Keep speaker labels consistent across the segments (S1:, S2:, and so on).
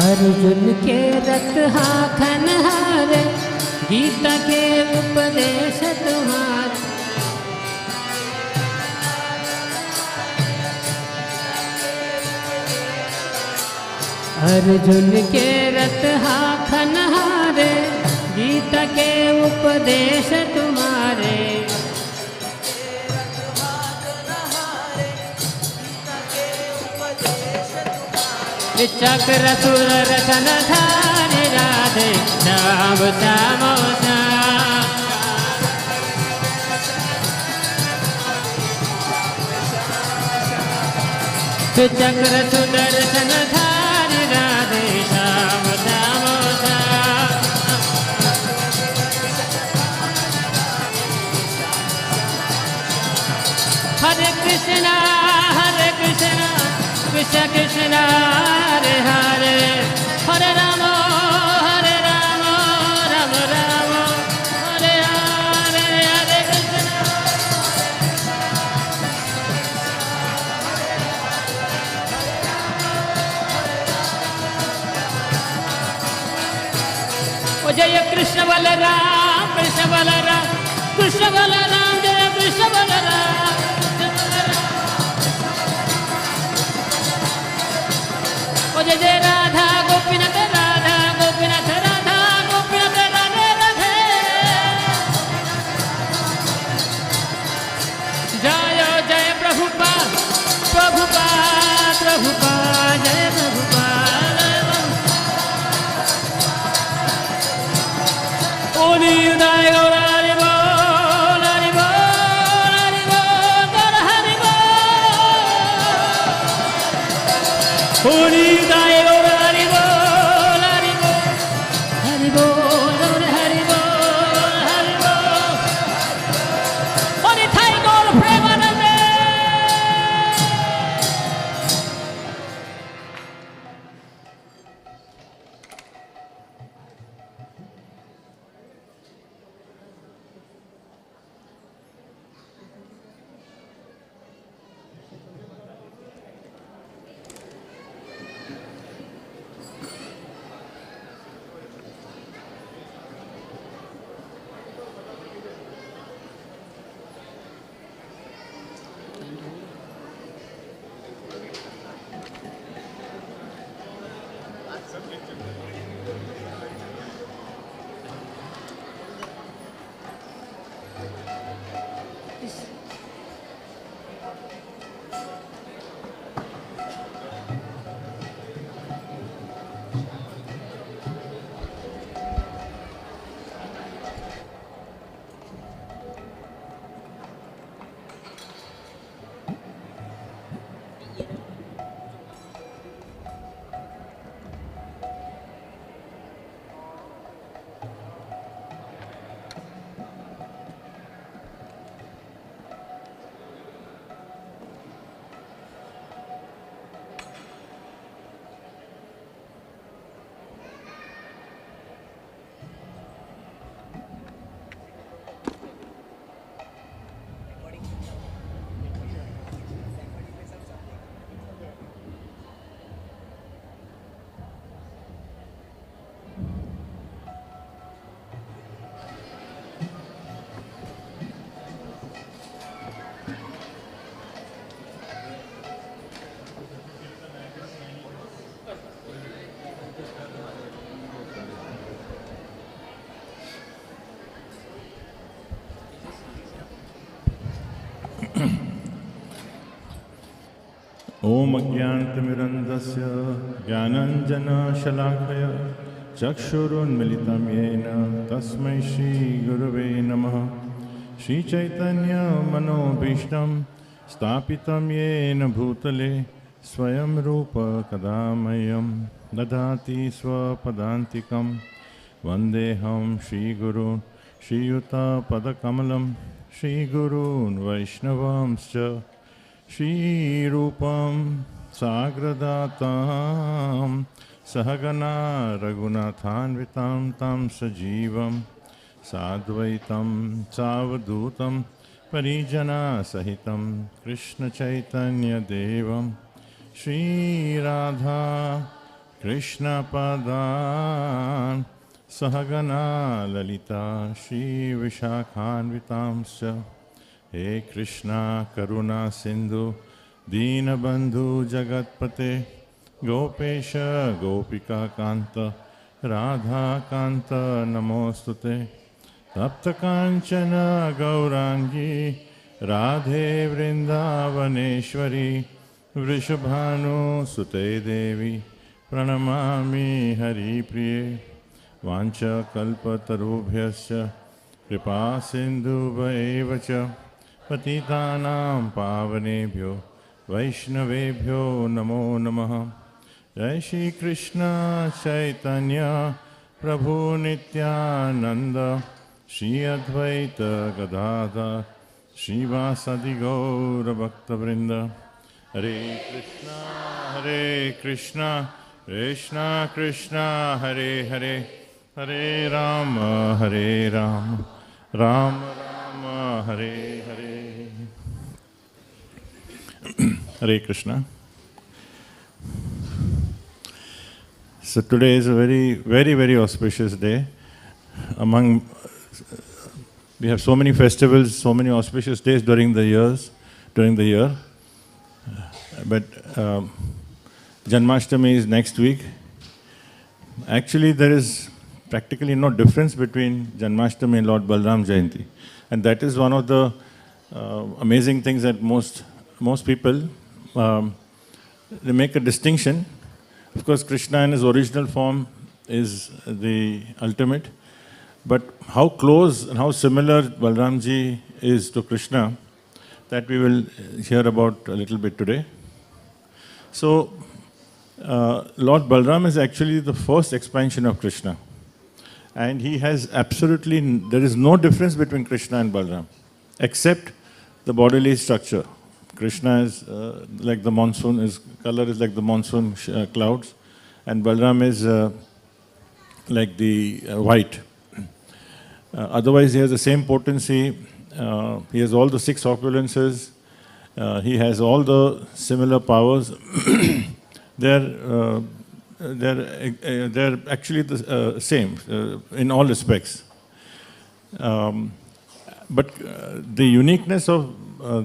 S1: अर्जुन के रथ हाखन हारे, गीता के उपदेश तुम्हारे। अर्जुन के रथ हाखन हारे, गीता के उपदेश तुम्हारे। चक्र सुदर्शन धारी राधे श्याम श्याम श्याम। चक्र सुदर्शन धारी राधे श्याम श्याम श्याम। हरे कृष्णा कृष्ण कृष्ण हरे हरे, हरे राम राम राम हरे हरे, हरे कृष्ण। ओ जय कृष्ण बलराम कृष्ण बलराम, कृष्ण बलराम जय कृष्ण बलराम। जय जय राधा गोपीनाथ राधा गोपीनाथ राधा गोपीनाथ राधे राधे। जय जय प्रभुपाद प्रभुपाद प्रभुपाद जय प्रभुपाद। ओली उदय गौर हरि बोल हरि बोल हरि बोल गौर हरि बोल। ओली
S2: ओम अज्ञानतिमिरन्धस्य ज्ञानाञ्जनशलाकया चक्षुरुन्मिलितं येन तस्मै श्रीगुरवे नमः। श्रीचैतन्यमनोभीष्टं स्थापितं येन भूतले स्वयं रूप कदा मह्यं ददाति स्वपदान्तिकं। वन्देऽहं श्रीगुरून् श्रीयुतपदकमलं श्रीगुरून् वैष्णवांश्च श्रीरूपं साग्रदातां सहगना रघुनाथान्वितां तं सजीवं साद्वैतं सावधूतं परिजनसहितं कृष्णचैतन्यदेवं Shri Radha Krishna Padan Sahagana Lalita Shri Vishakhanvitamsya He Krishna Karuna Sindhu Deenabandhu Jagatpate Gopesha Gopika Kanta Radha Kanta Namostute Tapta Kanchana Gaurangi Radhe Vrindavaneshwari Vrishabhanu Sute Devi Pranamami Hari Priye Vancha Kalpa Tarubhyasya Kripa Sindhu Vaevacha Patitanam Pavanebhyo Vaishnavebhyo Namo Namaha Jai Shri Krishna Chaitanya Prabhu Nityananda Shri Advaita Gadadhar Shri Vasadi Gaura Bhakta Vrinda Hare Krishna Krishna Krishna Hare Hare Hare Rama Rama Rama Hare Hare Hare Krishna. So today is a very auspicious day. We have so many festivals, so many auspicious days during the year. But Janmashtami is next week. Actually, there is practically no difference between Janmashtami and Lord Balaram Jayanti. And that is one of the amazing things that most people, they make a distinction. Of course, Krishna in his original form is the ultimate. But how close and how similar Balaramji is to Krishna, that we will hear about a little bit today. So, Lord Balaram is actually the first expansion of Krishna. And he has there is no difference between Krishna and Balaram, except the bodily structure. Krishna is like the monsoon, his color is like the monsoon clouds, and Balaram is like the white. Otherwise, he has the same potency, he has all the 6 opulences, he has all the similar powers. They're actually the same in all respects. But the uniqueness of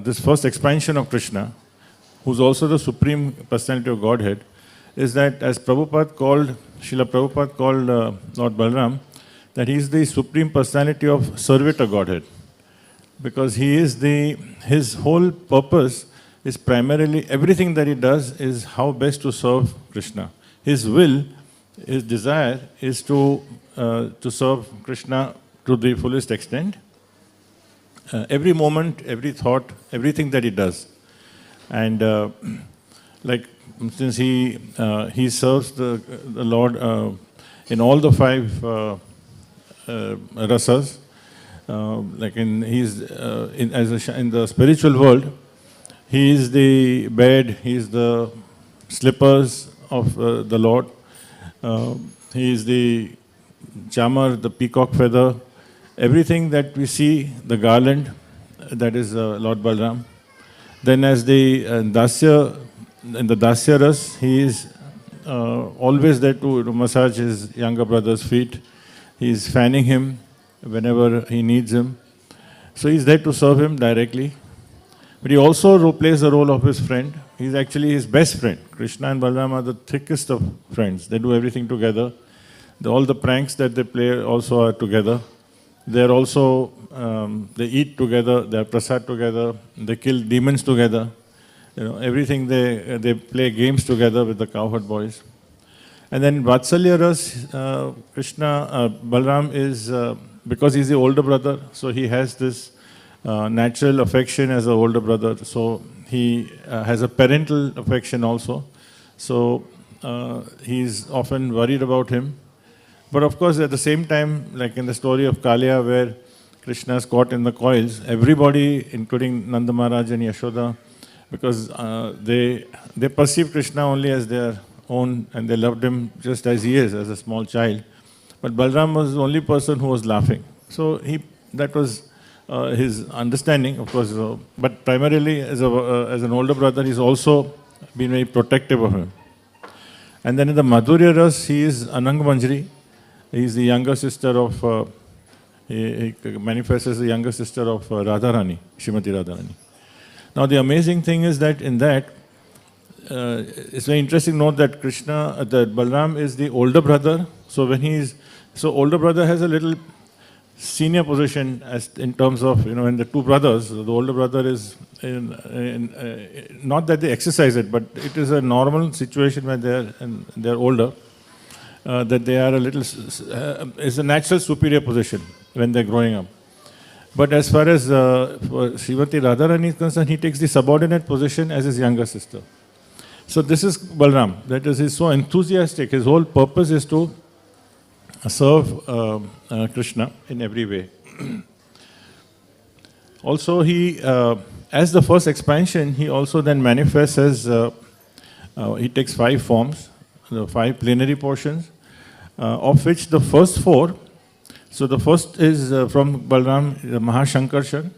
S2: this first expansion of Krishna, who's also the Supreme Personality of Godhead, is that as Srila Prabhupada called Lord Balaram, that he is the Supreme Personality of Servitor Godhead. Because his whole purpose is primarily, everything that he does is how best to serve Krishna. His will, his desire is to serve Krishna to the fullest extent. Every moment, every thought, everything that he does. And since he serves the Lord in all the 5 rasas, in the spiritual world, he is the bed, he is the slippers of the Lord. He is the chamar, the peacock feather. Everything that we see, the garland, that is Lord Balaram. Then as the Dasya, in the Dasya Ras, he is always there to massage his younger brother's feet. He is fanning him whenever he needs him. So he is there to serve him directly. But he also plays the role of his friend. He is actually his best friend. Krishna and Balaram are the thickest of friends. They do everything together. All the pranks that they play also are together. They're also, they eat together, they have prasad together, they kill demons together. Everything they play games together with the cowherd boys. And then Vatsalya Ras, Balaram is, because he's the older brother, so he has this natural affection as an older brother. So he has a parental affection also. So he's often worried about him. But of course, at the same time, like in the story of Kalia, where Krishna is caught in the coils, everybody, including Nanda Maharaj and Yashoda, because they perceive Krishna only as their own, and they loved him just as he is, as a small child. But Balaram was the only person who was laughing. So that was his understanding, of course. But primarily, as an older brother, he's also been very protective of him. And then in the Madhurya Ras, he is Anang Manjari. He is the younger sister of, he manifests as the younger sister of Radharani, Srimati Radharani. Now the amazing thing is that in that, it's very interesting to note that Krishna, that Balaram is the older brother. So when he is, so older brother has a little senior position as in terms of, when the two brothers, the older brother is, not that they exercise it, but it is a normal situation when they're older, that they are a little, is a natural superior position when they're growing up. But as far as Srimati Radharani is concerned, he takes the subordinate position as his younger sister. So this is Balaram. That is, he's so enthusiastic. His whole purpose is to serve Krishna in every way. Also, he, as the first expansion, he also then manifests as, he takes 5 forms, the 5 plenary portions, of which the first 4, so the first is from Balaram, the Mahashankarshan.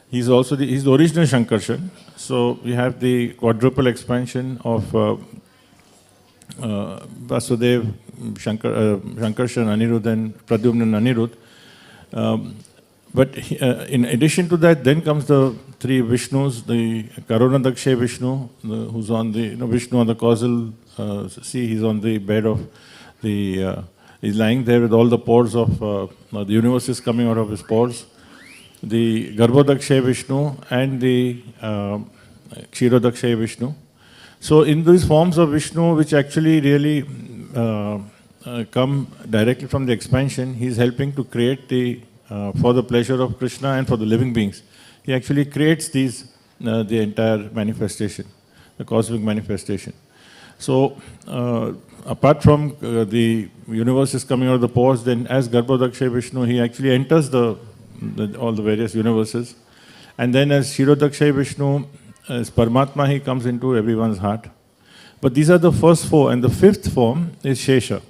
S2: He's also he's the original Shankarshan. So we have the quadruple expansion of Vasudev, Shankarshan, Anirudh, and Pradyumna and Anirudh. But in addition to that, then comes the 3 Vishnus, the Karunadakshay Vishnu, who's on the, Vishnu on the causal sea, he's on the bed of the, he's lying there with all the pores of, the universe is coming out of his pores. The Garbhodakshay Vishnu and the Kshirodakshay Vishnu. So in these forms of Vishnu, which actually really come directly from the expansion, he's helping to create the, for the pleasure of Krishna and for the living beings. He actually creates these, the entire manifestation, the cosmic manifestation. So apart from the universe is coming out of the pores, then as Garbhodakshay Vishnu, he actually enters all the various universes. And then as Kshirodakshay Vishnu, as Paramatma, he comes into everyone's heart. But these are the first 4, and the 5th form is Shesha.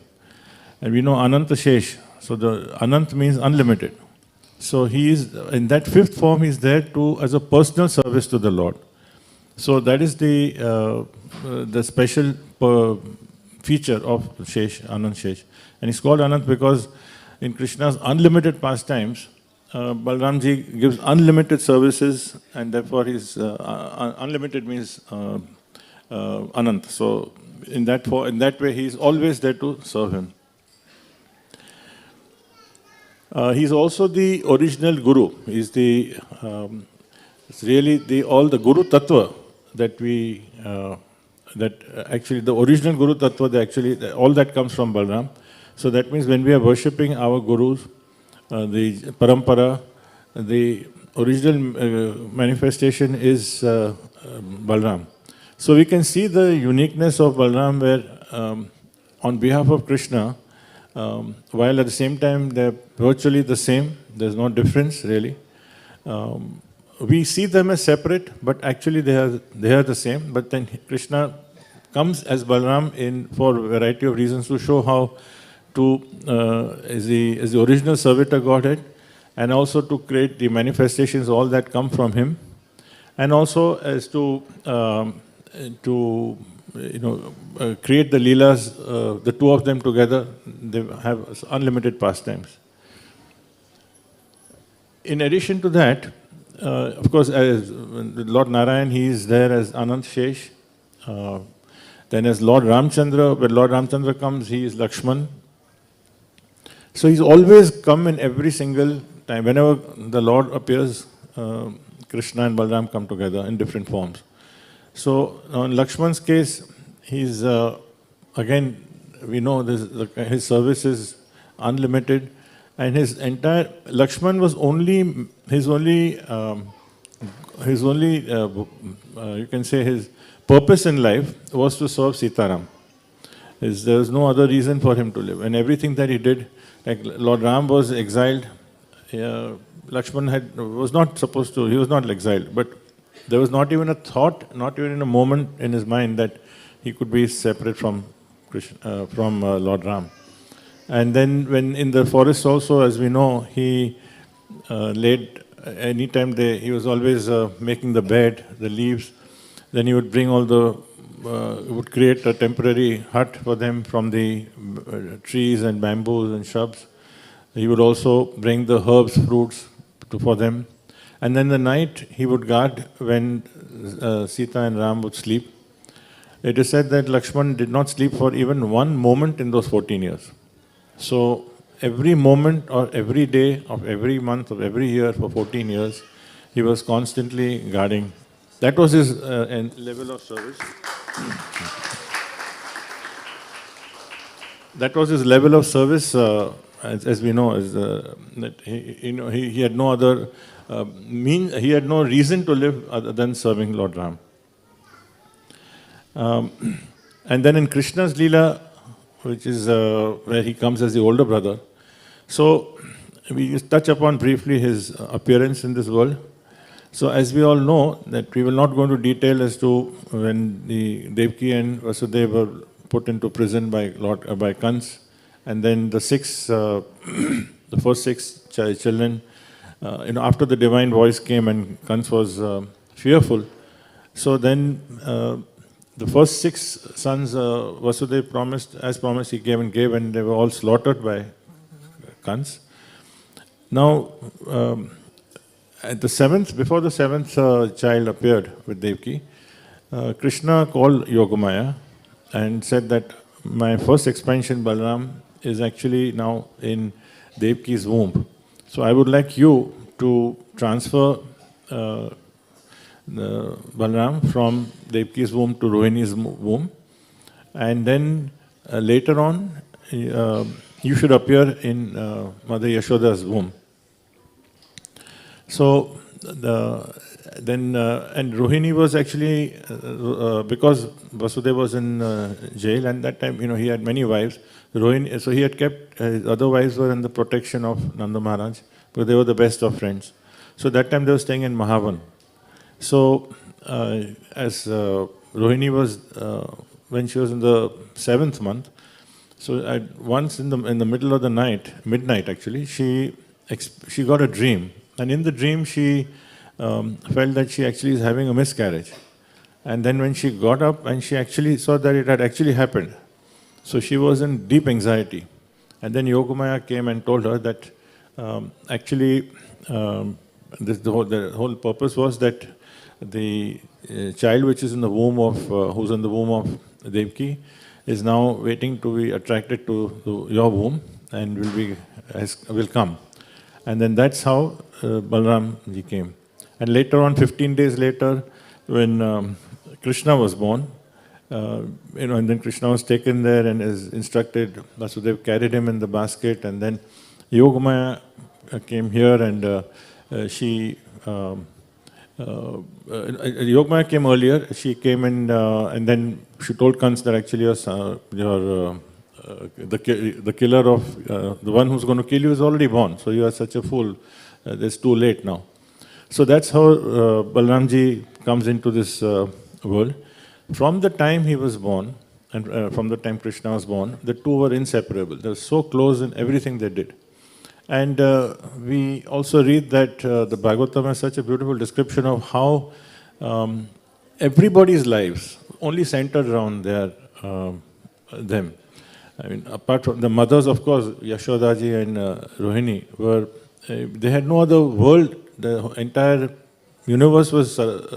S2: And we know Ananta Shesh. So the Anant means unlimited. So he is, in that 5th form, he is there to, as a personal service to the Lord. So that is the special feature of Shesh, Anant Shesh. And it's called Anant because in Krishna's unlimited pastimes, Balaramji gives unlimited services, and therefore his unlimited means Anant. So in that way, he is always there to serve him. He's also the original Guru. He's the it's really all the Guru Tattva that we actually the original Guru Tattva. All that comes from Balaram. So that means when we are worshipping our gurus, the parampara, the original manifestation is Balaram. So we can see the uniqueness of Balaram where on behalf of Krishna, while at the same time they're virtually the same, there's no difference really. We see them as separate, but actually they are the same. But then Krishna comes as Balaram for a variety of reasons to show how to as the original servitor Godhead, and also to create the manifestations, all that come from him, and also as to create the Leelas, the 2 of them together, they have unlimited pastimes. In addition to that, of course, as Lord Narayan, he is there as Anant Shesh. Then as Lord Ramchandra, when Lord Ramchandra comes, he is Lakshman. So he's always come in every single time. Whenever the Lord appears, Krishna and Balaram come together in different forms. So in Lakshman's case, he's again, we know his service is unlimited, and his entire Lakshman was you can say his purpose in life was to serve Sitaram. There was no other reason for him to live, and everything that he did. Like Lord Ram was exiled, Lakshman was not supposed to, he was not exiled, but there was not even a thought, not even a moment in his mind that he could be separate from Lord Ram. And then when in the forest also, as we know, he laid, anytime he was always making the bed, the leaves, then he would bring all the would create a temporary hut for them from the trees and bamboos and shrubs. He would also bring the herbs, fruits for them. And then the night he would guard when Sita and Ram would sleep. It is said that Lakshman did not sleep for even one moment in those 14 years. So every moment or every day of every month of every year for 14 years, he was constantly guarding. That was his level of service. That was his level of service, as we know, that he had no other he had no reason to live other than serving Lord Ram. And then in Krishna's Leela, which is where he comes as the older brother, so we just touch upon briefly his appearance in this world. So as we all know, that we will not go into detail as to when the Devaki and Vasudeva were put into prison by Kans, and then the first six children, after the divine voice came and Kans was fearful, so then the first six sons Vasudeva promised, as promised, he came and gave, and they were all slaughtered by Kans. Now, before the seventh child appeared with Devaki, Krishna called Yogamaya and said that my first expansion, Balaram, is actually now in Devaki's womb. So I would like you to transfer Balaram from Devaki's womb to Rohini's womb, and then later on you should appear in Mother Yashoda's womb. So and Rohini was actually because Vasudeva was in jail, and that time he had many wives. Rohini, so he had kept his other wives were in the protection of Nanda Maharaj, because they were the best of friends. So that time they were staying in Mahavan. So as Rohini was when she was in the 7th month, so once in the middle of the night, midnight actually, she got a dream. And in the dream, she felt that she actually is having a miscarriage. And then when she got up and she actually saw that it had actually happened, so she was in deep anxiety. And then Yogamaya came and told her that actually the whole purpose was that the child which is in the womb of, who's in the womb of Devaki, is now waiting to be attracted to your womb and will come. And then that's how Balaram ji came. And later on, 15 days later, when Krishna was born, and then Krishna was taken there and is instructed, Vasudeva carried him in the basket, and then Yogamaya came here, and she Yogamaya came earlier. She came in, and then she told Kans that actually the killer of the one who's going to kill you is already born. So you are such a fool. It's too late now. So that's how Balaramji comes into this world. From the time he was born, and from the time Krishna was born, the two were inseparable. They were so close in everything they did. And we also read that the Bhagavatam has such a beautiful description of how everybody's lives only centered around them. I mean, apart from the mothers, of course, Yashodaji and Rohini, they had no other world. The entire universe was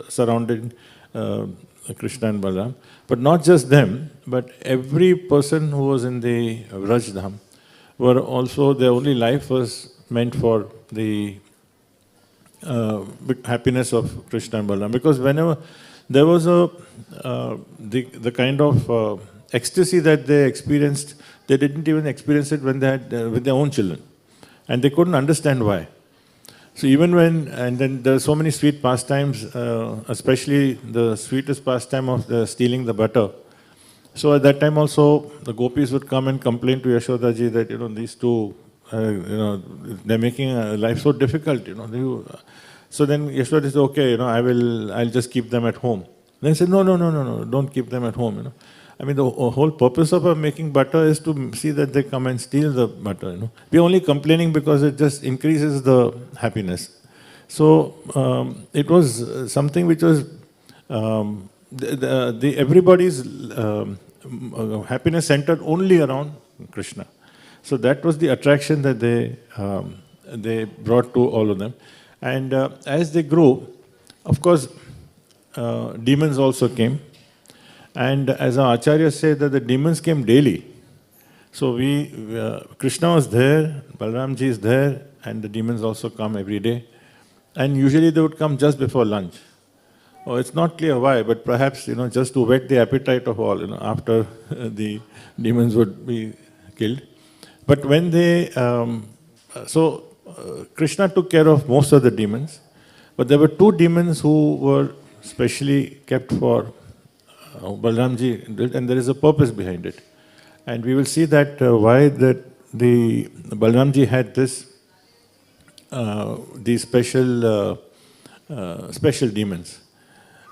S2: surrounding Krishna and Balaram. But not just them, but every person who was in the Vrajdham were also, their only life was meant for the happiness of Krishna and Balaram. Because whenever there was the kind of ecstasy that they experienced, they didn't even experience it when they had with their own children, and they couldn't understand why. So even and then there are so many sweet pastimes, especially the sweetest pastime of stealing the butter. So at that time also, the gopis would come and complain to Yashodaji that these two, they're making life so difficult. So then Yashodaji said, okay, I'll just keep them at home. Then he said, no, don't keep them at home. I mean, the whole purpose of making butter is to see that they come and steal the butter. We're only complaining because it just increases the happiness. So it was something which was everybody's happiness centered only around Krishna. So that was the attraction that they brought to all of them. And as they grew, of course, demons also came. And as our acharyas say, that the demons came daily. So Krishna was there, Balaramji is there, and the demons also come every day. And usually they would come just before lunch. Oh, it's not clear why, but perhaps, just to whet the appetite of all, after the demons would be killed. But when Krishna took care of most of the demons, but there were two demons who were specially kept for Balaramji, and there is a purpose behind it. And we will see that why the Balaramji had these special demons.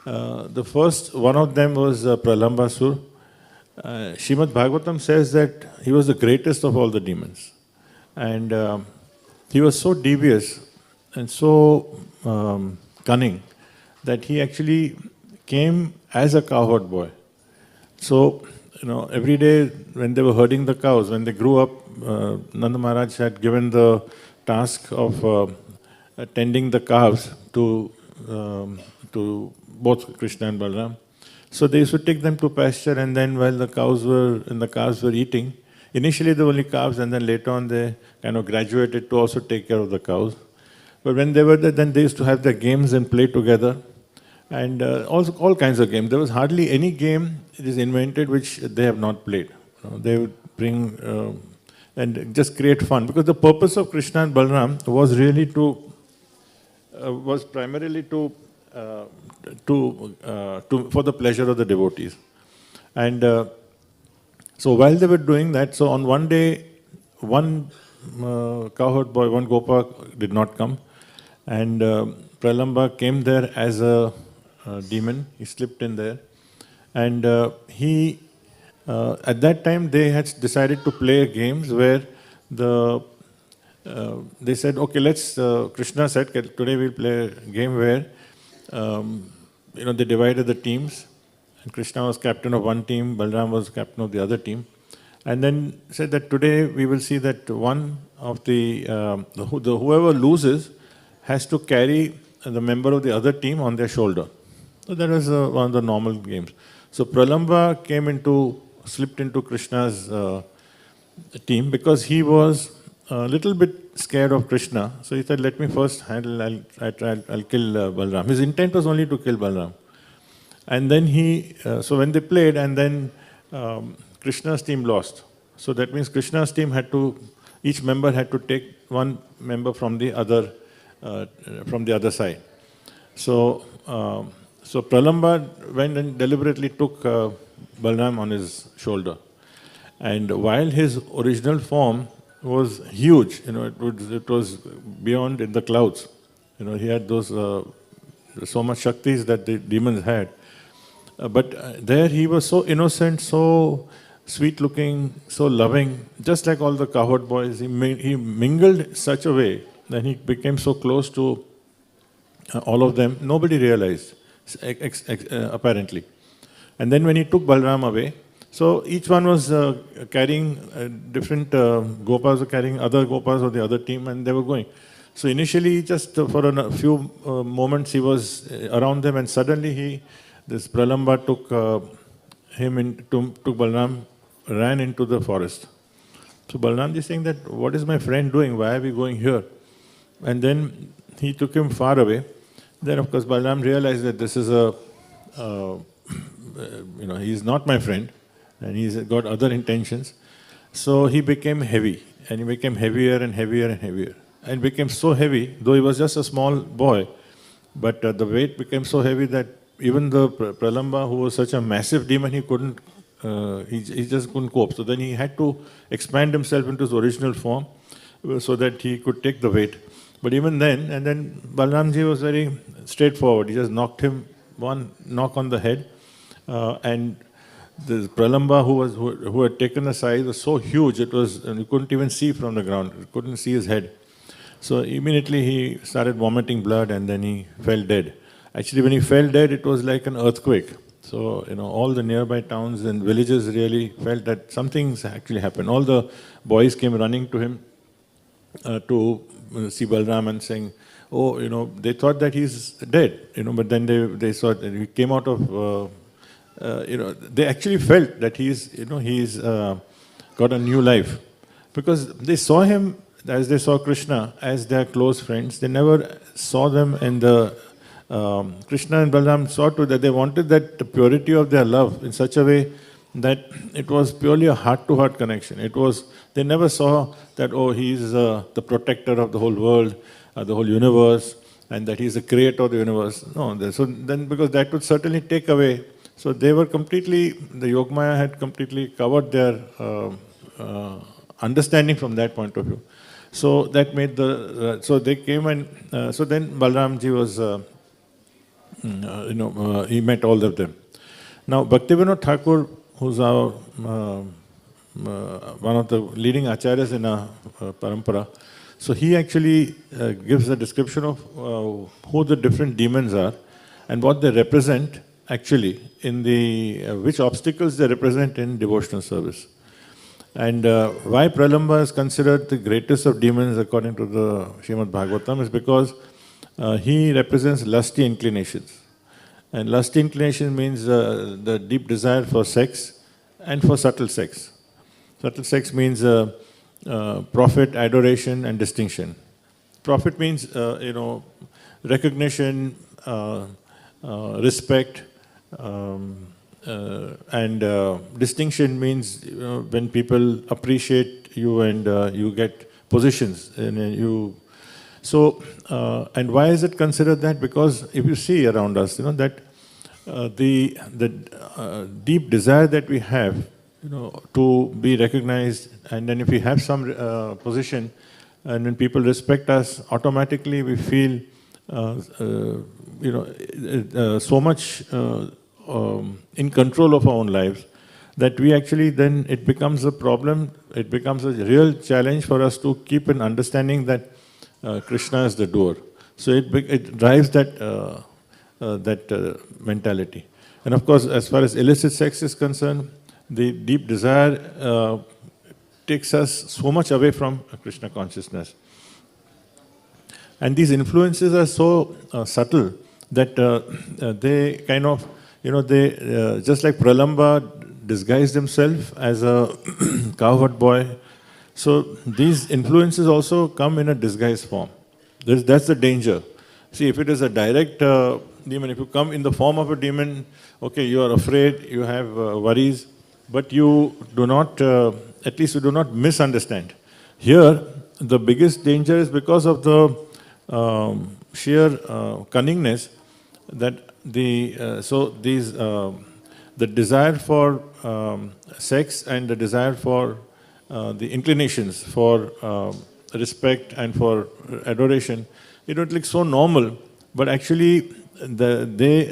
S2: The first one of them was Pralambasur. Srimad Bhagavatam says that he was the greatest of all the demons. And he was so devious and so cunning that he actually came as a cowherd boy. So, every day when they were herding the cows, when they grew up, Nanda Maharaj had given the task of tending the calves to both Krishna and Balaram. So they used to take them to pasture, and then while the calves were eating, initially they were only calves, and then later on they kind of graduated to also take care of the cows. But when they were there, then they used to have their games and play together, and also all kinds of games. There was hardly any game it is invented which they have not played. They would bring and just create fun, because the purpose of Krishna and Balaram was really was primarily for the pleasure of the devotees. And so while they were doing that, so on one day, one cowherd boy, one Gopa did not come, and Pralamba came there as a demon. He slipped in there, and at that time they had decided to play games where they said, okay, Krishna said, today we'll play a game where they divided the teams, and Krishna was captain of one team, Balaram was captain of the other team, and then said that today we will see that one of whoever loses has to carry the member of the other team on their shoulder. So that was one of the normal games. So Pralamba slipped into Krishna's team because he was a little bit scared of Krishna. So he said, let me first handle, I'll kill Balaram. His intent was only to kill Balaram. And then so when they played, and then Krishna's team lost. So that means Krishna's team each member had to take one member from the other side. So Pralamba went and deliberately took Balaram on his shoulder. And while his original form was huge, it was beyond in the clouds. He had those so much shaktis that the demons had. But there he was so innocent, so sweet-looking, so loving, just like all the cowherd boys. He mingled such a way that he became so close to all of them. Nobody realized, apparently. And then when he took Balaram away, so each one was carrying different Gopas were carrying other Gopas of the other team, and they were going. So initially, just for a few moments, he was around them, and suddenly this Pralamba took Balaram, ran into the forest. So Balaram is saying that, what is my friend doing? Why are we going here? And then he took him far away. Then, of course, Balaram realized that this is he's not my friend, and he's got other intentions. So he became heavy, and he became heavier and heavier and heavier. And became so heavy, though he was just a small boy, but the weight became so heavy that even the Pralamba, who was such a massive demon, he just couldn't cope. So then he had to expand himself into his original form so that he could take the weight. But even then, and then Balaramji was very straightforward. He just knocked him one knock on the head, and the Pralamba, who had taken the size, was so huge, you couldn't even see from the ground. You couldn't see his head. So immediately he started vomiting blood, and then he fell dead. Actually, when he fell dead, it was like an earthquake. So, all the nearby towns and villages really felt that something's actually happened. All the boys came running to him to see Balram and saying, oh, they thought that he's dead, but then they saw that he came out of, they actually felt that he's got a new life. Because they saw him as they saw Krishna as their close friends. They never saw them in the Krishna and Balaram saw to that they wanted that the purity of their love in such a way that it was purely a heart-to-heart connection. They never saw that, oh, he's the protector of the whole world, the whole universe, and that he's the creator of the universe. No, so then because that would certainly take away. So they were completely, the Yogamaya had completely covered their understanding from that point of view. So that made so they came and, so then Balramji was, he met all of them. Now, Bhaktivinoda Thakur, who's our, one of the leading acharyas in our parampara, so he actually gives a description of who the different demons are and what they represent actually in which obstacles they represent in devotional service. And why Pralamba is considered the greatest of demons according to the Srimad Bhagavatam is because he represents lusty inclinations. And lusty inclination means the deep desire for sex and for subtle sex. Subtle sex means profit, adoration, and distinction. Profit means, recognition, respect, and distinction means when people appreciate you and you get positions and and why is it considered that? Because if you see around us, that the deep desire that we have, to be recognized, and then if we have some position, and when people respect us, automatically we feel, so much in control of our own lives that we actually then it becomes a problem. It becomes a real challenge for us to keep an understanding that Krishna is the doer. So it drives that mentality. And of course, as far as illicit sex is concerned, the deep desire takes us so much away from Krishna consciousness. And these influences are so subtle that they kind of, they just like Pralamba disguised himself as a cowherd boy. So these influences also come in a disguised form. That's the danger. See, if it is a direct demon, if you come in the form of a demon, okay, you are afraid, you have worries, but you do not, at least you do not misunderstand. Here, the biggest danger is because of the sheer cunningness that the desire for sex and the desire for the inclinations for respect and for adoration, it would look so normal, but actually they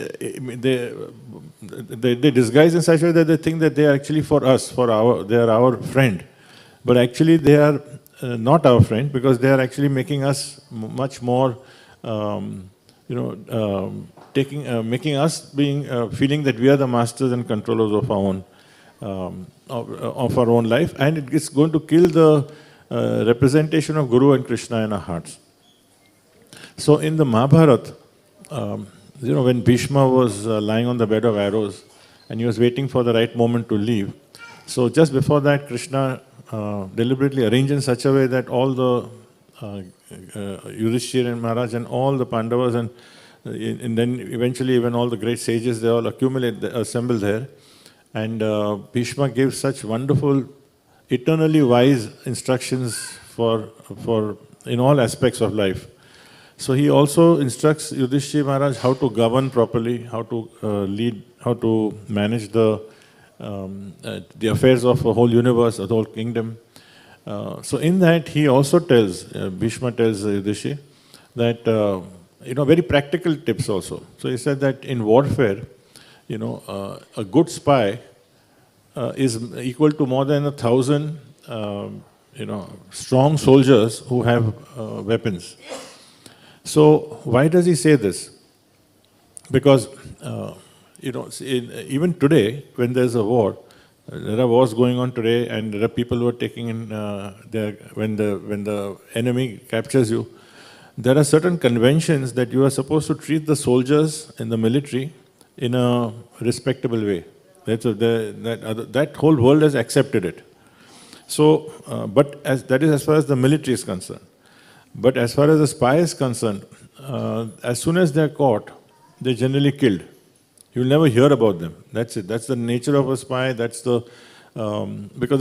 S2: disguise in such a way that they think that they are actually for us, they are our friend, but actually they are not our friend because they are actually making us much more, making us feeling that we are the masters and controllers of our own, of our own life, and it is going to kill the representation of Guru and Krishna in our hearts. So in the Mahabharata, when Bhishma was lying on the bed of arrows and he was waiting for the right moment to leave, so just before that, Krishna deliberately arranged in such a way that all the Yudhishthira and Maharaj and all the Pandavas and then eventually even all the great sages, they all assemble there. And Bhishma gives such wonderful, eternally wise instructions for in all aspects of life. So he also instructs Yudhishthira Maharaj how to govern properly, how to lead, how to manage the affairs of the whole universe, the whole kingdom. So in that he also tells, Bhishma tells Yudhishthira that, very practical tips also. So he said that in warfare, a good spy is equal to more than 1,000, strong soldiers who have weapons. So why does he say this? Because even today, when there's a war, there are wars going on today, and there are people who are taking in when the enemy captures you. There are certain conventions that you are supposed to treat the soldiers in the military in a respectable way. That whole world has accepted it. So, but that is as far as the military is concerned. But as far as the spy is concerned, as soon as they are caught, they're generally killed. You'll never hear about them. That's it. That's the nature of a spy. Because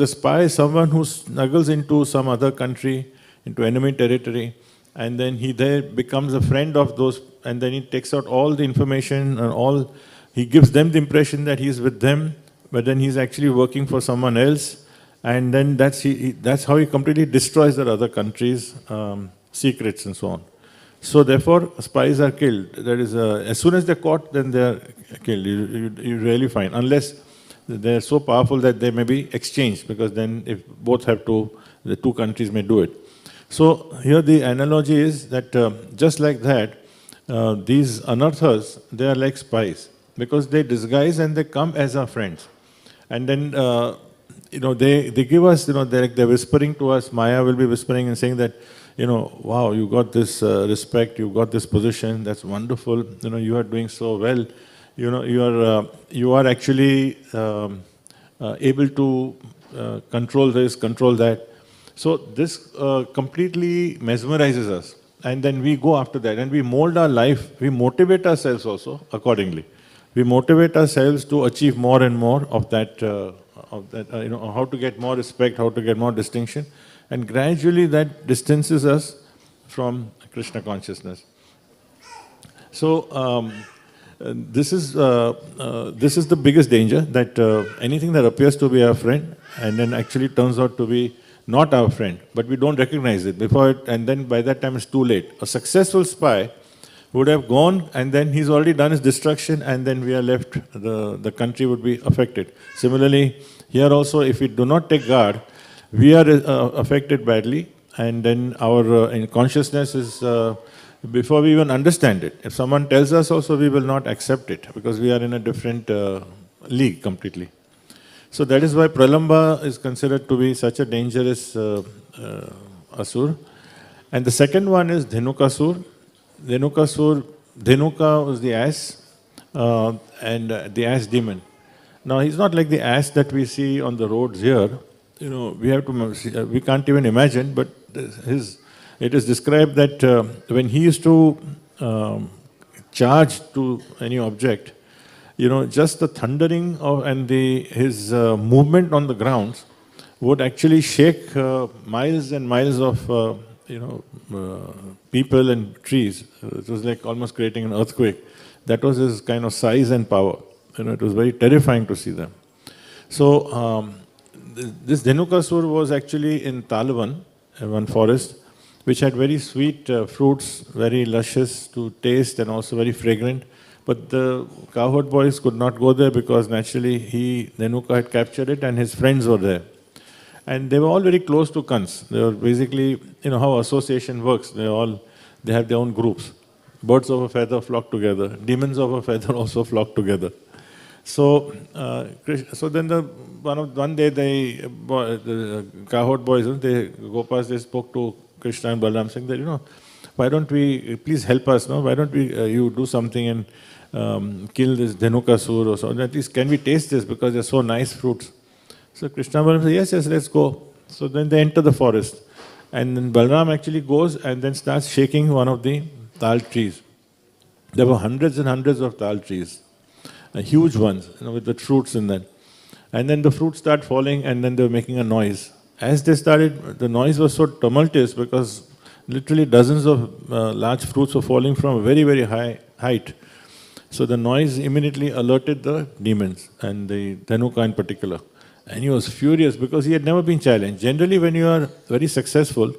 S2: a spy is someone who snuggles into some other country, into enemy territory, and then he there becomes a friend of those, and then he takes out all the information and he gives them the impression that he's with them, but then he's actually working for someone else, and then that's how he completely destroys the other countries' secrets and so on. So therefore, spies are killed. That is, as soon as they're caught, then they're killed. You rarely find, unless they're so powerful that they may be exchanged, because then if both have to, the two countries may do it. So here the analogy is that just like that, these anarthas, they are like spies, because they disguise and they come as our friends. And then, they give us, they're whispering to us, Maya will be whispering and saying that, wow, you got this respect, you got this position, that's wonderful, you are doing so well, you are actually able to control this, control that. So this completely mesmerizes us, and then we go after that, and we mold our life, we motivate ourselves also accordingly. We motivate ourselves to achieve more and more of that, how to get more respect, how to get more distinction. And gradually that distances us from Krishna consciousness. So this is the biggest danger, that anything that appears to be our friend and then actually turns out to be not our friend, but we don't recognize it and then by that time it's too late. A successful spy would have gone, and then he's already done his destruction, and then we are left, the country would be affected. Similarly, here also, if we do not take guard, we are affected badly, and then our consciousness is, before we even understand it. If someone tells us also, we will not accept it, because we are in a different league completely. So that is why Pralamba is considered to be such a dangerous asur. And the second one is Dhenukasur. Dhenuka was the ass, and the ass demon. Now he's not like the ass that we see on the roads here. We can't even imagine, but it is described that when he used to charge to any object, just the thundering and his movement on the ground would actually shake miles and miles of people and trees. It was like almost creating an earthquake. That was his kind of size and power. It was very terrifying to see them. So this Dhenukasur was actually in Talavan, one forest, which had very sweet fruits, very luscious to taste and also very fragrant. But the cowherd boys could not go there because naturally Dhenuka had captured it and his friends were there. And they were all very close to Kans. They were basically, how association works. They have their own groups. Birds of a feather flock together. Demons of a feather also flock together. So, then one day the cowherd boys, Gopas, they spoke to Krishna and Balaram saying that, why don't we, please help us, no? Why don't we, you do something and kill this Dhenukasur or so. At least can we taste this, because they're so nice fruits. So Krishna and Balaram say, yes, let's go. So then they enter the forest. And then Balaram actually goes and then starts shaking one of the tal trees. There were hundreds and hundreds of tal trees, huge ones, with the fruits in them. And then the fruits start falling, and then they were making a noise. As they started, the noise was so tumultuous because literally dozens of large fruits were falling from a very, very high height. So the noise immediately alerted the demons, and the Dhenuka in particular. And he was furious because he had never been challenged. Generally, when you are very successful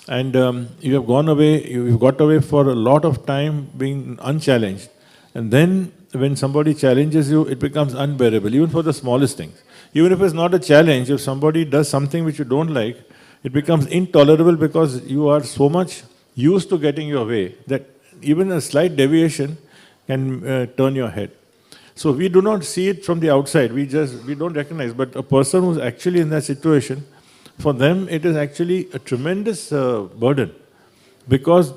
S2: and you have gone away, you've got away for a lot of time being unchallenged, and then when somebody challenges you, it becomes unbearable, even for the smallest things. Even if it's not a challenge, if somebody does something which you don't like, it becomes intolerable because you are so much used to getting your way that even a slight deviation can turn your head. So we do not see it from the outside, we don't recognize, but a person who's actually in that situation, for them it is actually a tremendous burden. Because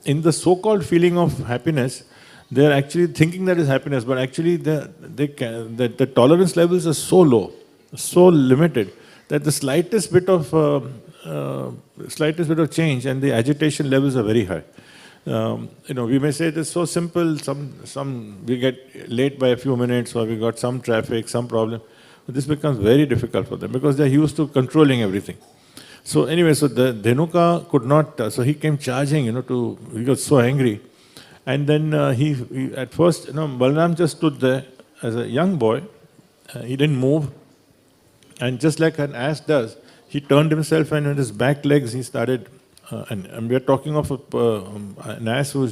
S2: in the so-called feeling of happiness, they are actually thinking that is happiness, but actually the tolerance levels are so low, so limited, that the slightest bit of change and the agitation levels are very high. We may say it is so simple. Some we get late by a few minutes, or we got some traffic, some problem. But this becomes very difficult for them because they are used to controlling everything. So anyway, so the Dhenuka could not. So he came charging. He got so angry, and then he at first, Balaram just stood there as a young boy. He didn't move, and just like an ass does, he turned himself, and with his back legs he started. And we are talking of an ass who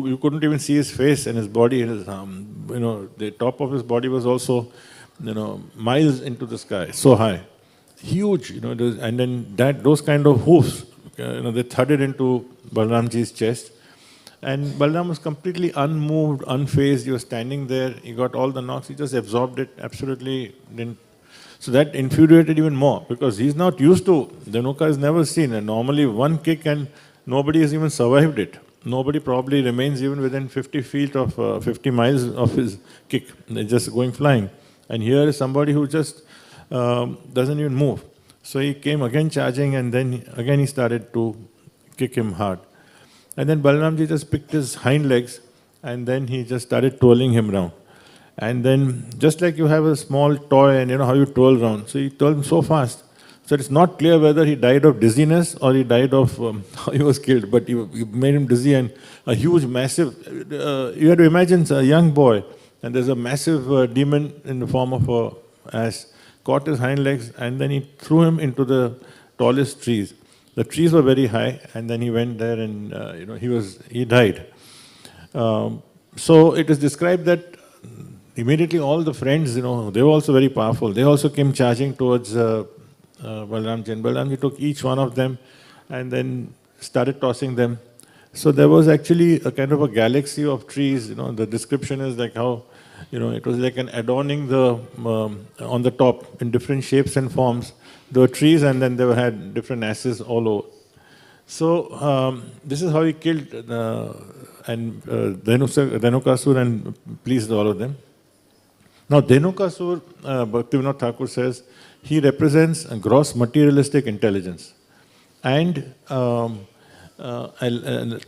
S2: you couldn't even see his face and his body. The top of his body was also, miles into the sky, so high, huge. And then those kind of hoofs, they thudded into Balaramji's chest, and Balaram was completely unmoved, unfazed. He was standing there. He got all the knocks. He just absorbed it. Absolutely didn't. So that infuriated even more, because he's not used to, Dhenuka has never seen, and normally one kick and nobody has even survived it. Nobody probably remains even within 50 feet of 50 miles of his kick. They're just going flying. And here is somebody who just doesn't even move. So he came again charging, and then again he started to kick him hard. And then Balaramji just picked his hind legs, and then he just started twirling him around. And then, just like you have a small toy and how you twirl around, so he twirled him so fast. So it's not clear whether he died of dizziness or he died of, he was killed, but he made him dizzy, and a huge, massive, you have to imagine a young boy, and there's a massive demon in the form of an ass, caught his hind legs, and then he threw him into the tallest trees. The trees were very high, and then he went there and, he died. So it is described that immediately all the friends, they were also very powerful. They also came charging towards Balaramji. And Balaramji took each one of them and then started tossing them. So there was actually a kind of a galaxy of trees. The description is like how, it was like an adorning on the top in different shapes and forms. There were trees, and then they had different asses all over. So this is how he killed Dhenukasur and pleased all of them. Now, Dhenukasur, Bhaktivinoda Thakur says, he represents a gross materialistic intelligence and a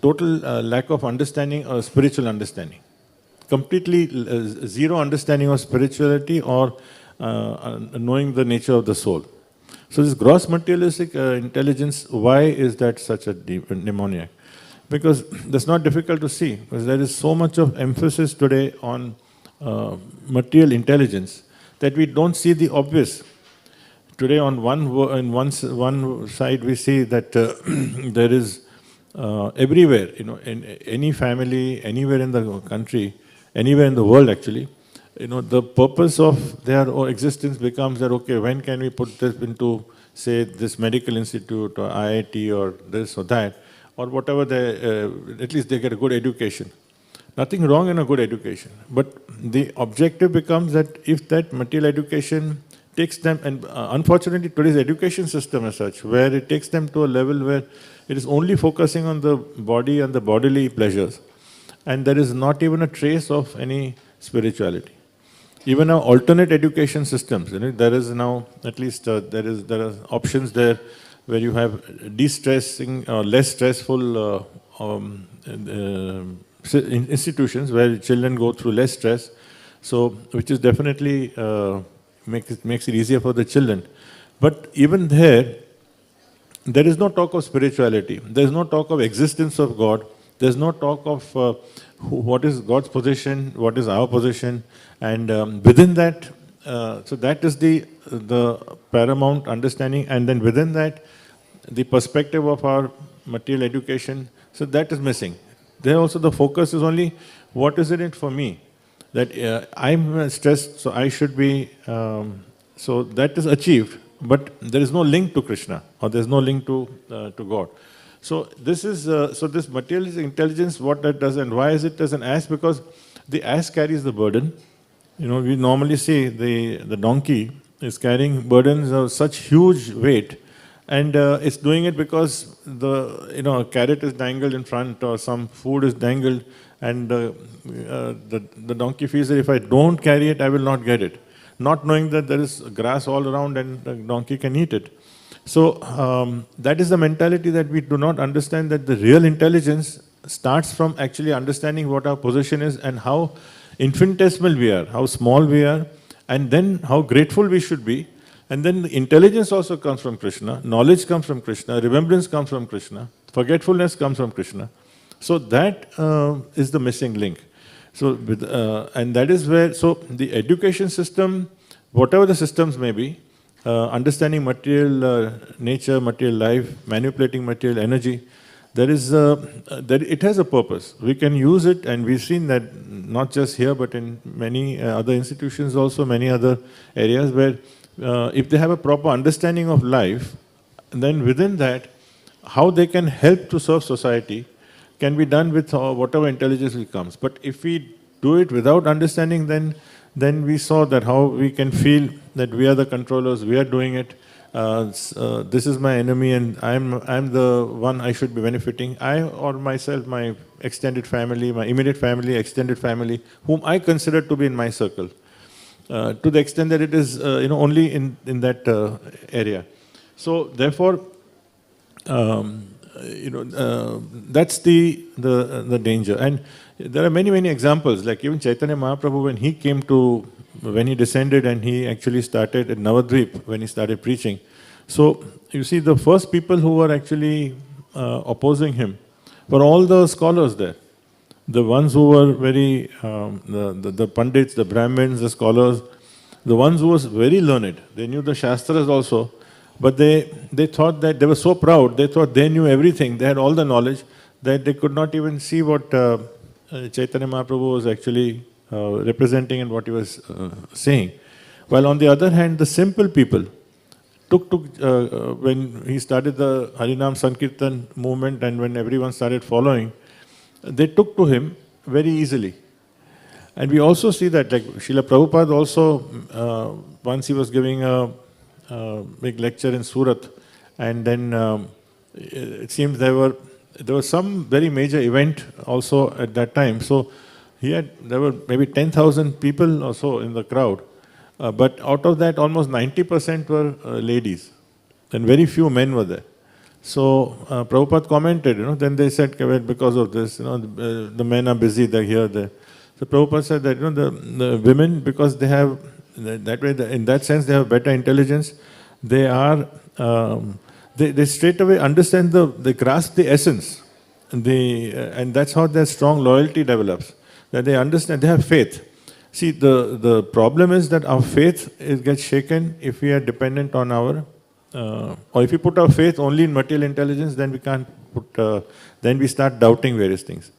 S2: total lack of understanding or spiritual understanding. Completely zero understanding of spirituality or knowing the nature of the soul. So this gross materialistic intelligence, why is that such a demoniac? Because that's not difficult to see, because there is so much of emphasis today on material intelligence that we don't see the obvious. Today on one side we see that there is everywhere, in any family, anywhere in the country, anywhere in the world actually, the purpose of their existence becomes that, okay, when can we put this into, say, this medical institute or IIT or this or that, or whatever, at least they get a good education. Nothing wrong in a good education, but the objective becomes that if that material education takes them, and unfortunately today's education system as such, where it takes them to a level where it is only focusing on the body and the bodily pleasures, and there is not even a trace of any spirituality. Even our alternate education systems, there is now, at least there are options there where you have de-stressing or less stressful institutions where children go through less stress, so which is definitely makes it easier for the children. But even there is no talk of spirituality. There is no talk of existence of God. There is no talk of what is God's position, what is our position, and within that, so that is the paramount understanding, and then within that, the perspective of our material education. So that is missing. There also the focus is only, what is in it for me? That I'm stressed, so I should be, so that is achieved, but there is no link to Krishna, or there is no link to God. So this is, so this materialistic intelligence, what that does, and why is it as an ass? Because the ass carries the burden. We normally see the donkey is carrying burdens of such huge weight, and it's doing it because a carrot is dangled in front or some food is dangled, and the donkey feels that if I don't carry it, I will not get it, not knowing that there is grass all around and the donkey can eat it. So that is the mentality, that we do not understand that the real intelligence starts from actually understanding what our position is and how infinitesimal we are, how small we are, and then how grateful we should be. And then the intelligence also comes from Krishna, knowledge comes from Krishna, remembrance comes from Krishna, forgetfulness comes from Krishna. So that is the missing link. So, and that is where, so the education system, whatever the systems may be, understanding material nature, material life, manipulating material energy, it has a purpose. We can use it, and we've seen that not just here, but in many other institutions also, many other areas where if they have a proper understanding of life, then within that, how they can help to serve society can be done with whatever intelligence comes. But if we do it without understanding, then we saw that how we can feel that we are the controllers, we are doing it. This is my enemy, and I'm the one I should be benefiting. I or myself, my extended family, my immediate family, extended family, whom I consider to be in my circle, to the extent that it is only in that area. So therefore, that's the danger. And there are many examples, like even Chaitanya Mahaprabhu, when he descended and he actually started at Navadvip, when he started preaching. So you see, the first people who were actually opposing him were all the scholars there. The ones who were very, the Pandits, the Brahmins, the scholars, the ones who was very learned. They knew the Shastras also, but they thought that, they were so proud, they thought they knew everything, they had all the knowledge, that they could not even see what Chaitanya Mahaprabhu was actually representing and what he was saying. While on the other hand, the simple people took when he started the Harinam Sankirtan movement, and when everyone started following, they took to him very easily. And we also see that, like Srila Prabhupada also, once he was giving a big lecture in Surat, and then it seems there was some very major event also at that time. So there were maybe 10,000 people or so in the crowd, but out of that, almost 90% were ladies, and very few men were there. So Prabhupada commented, then they said, well, because of this, the men are busy, they're here, there. So Prabhupada said that, the women, because they have, that way, in that sense, they have better intelligence. They are, they straight away understand they grasp the essence, and that's how their strong loyalty develops. That they understand, they have faith. See, the problem is that our faith gets shaken if we are dependent on our, or if we put our faith only in material intelligence, then we can't then we start doubting various things.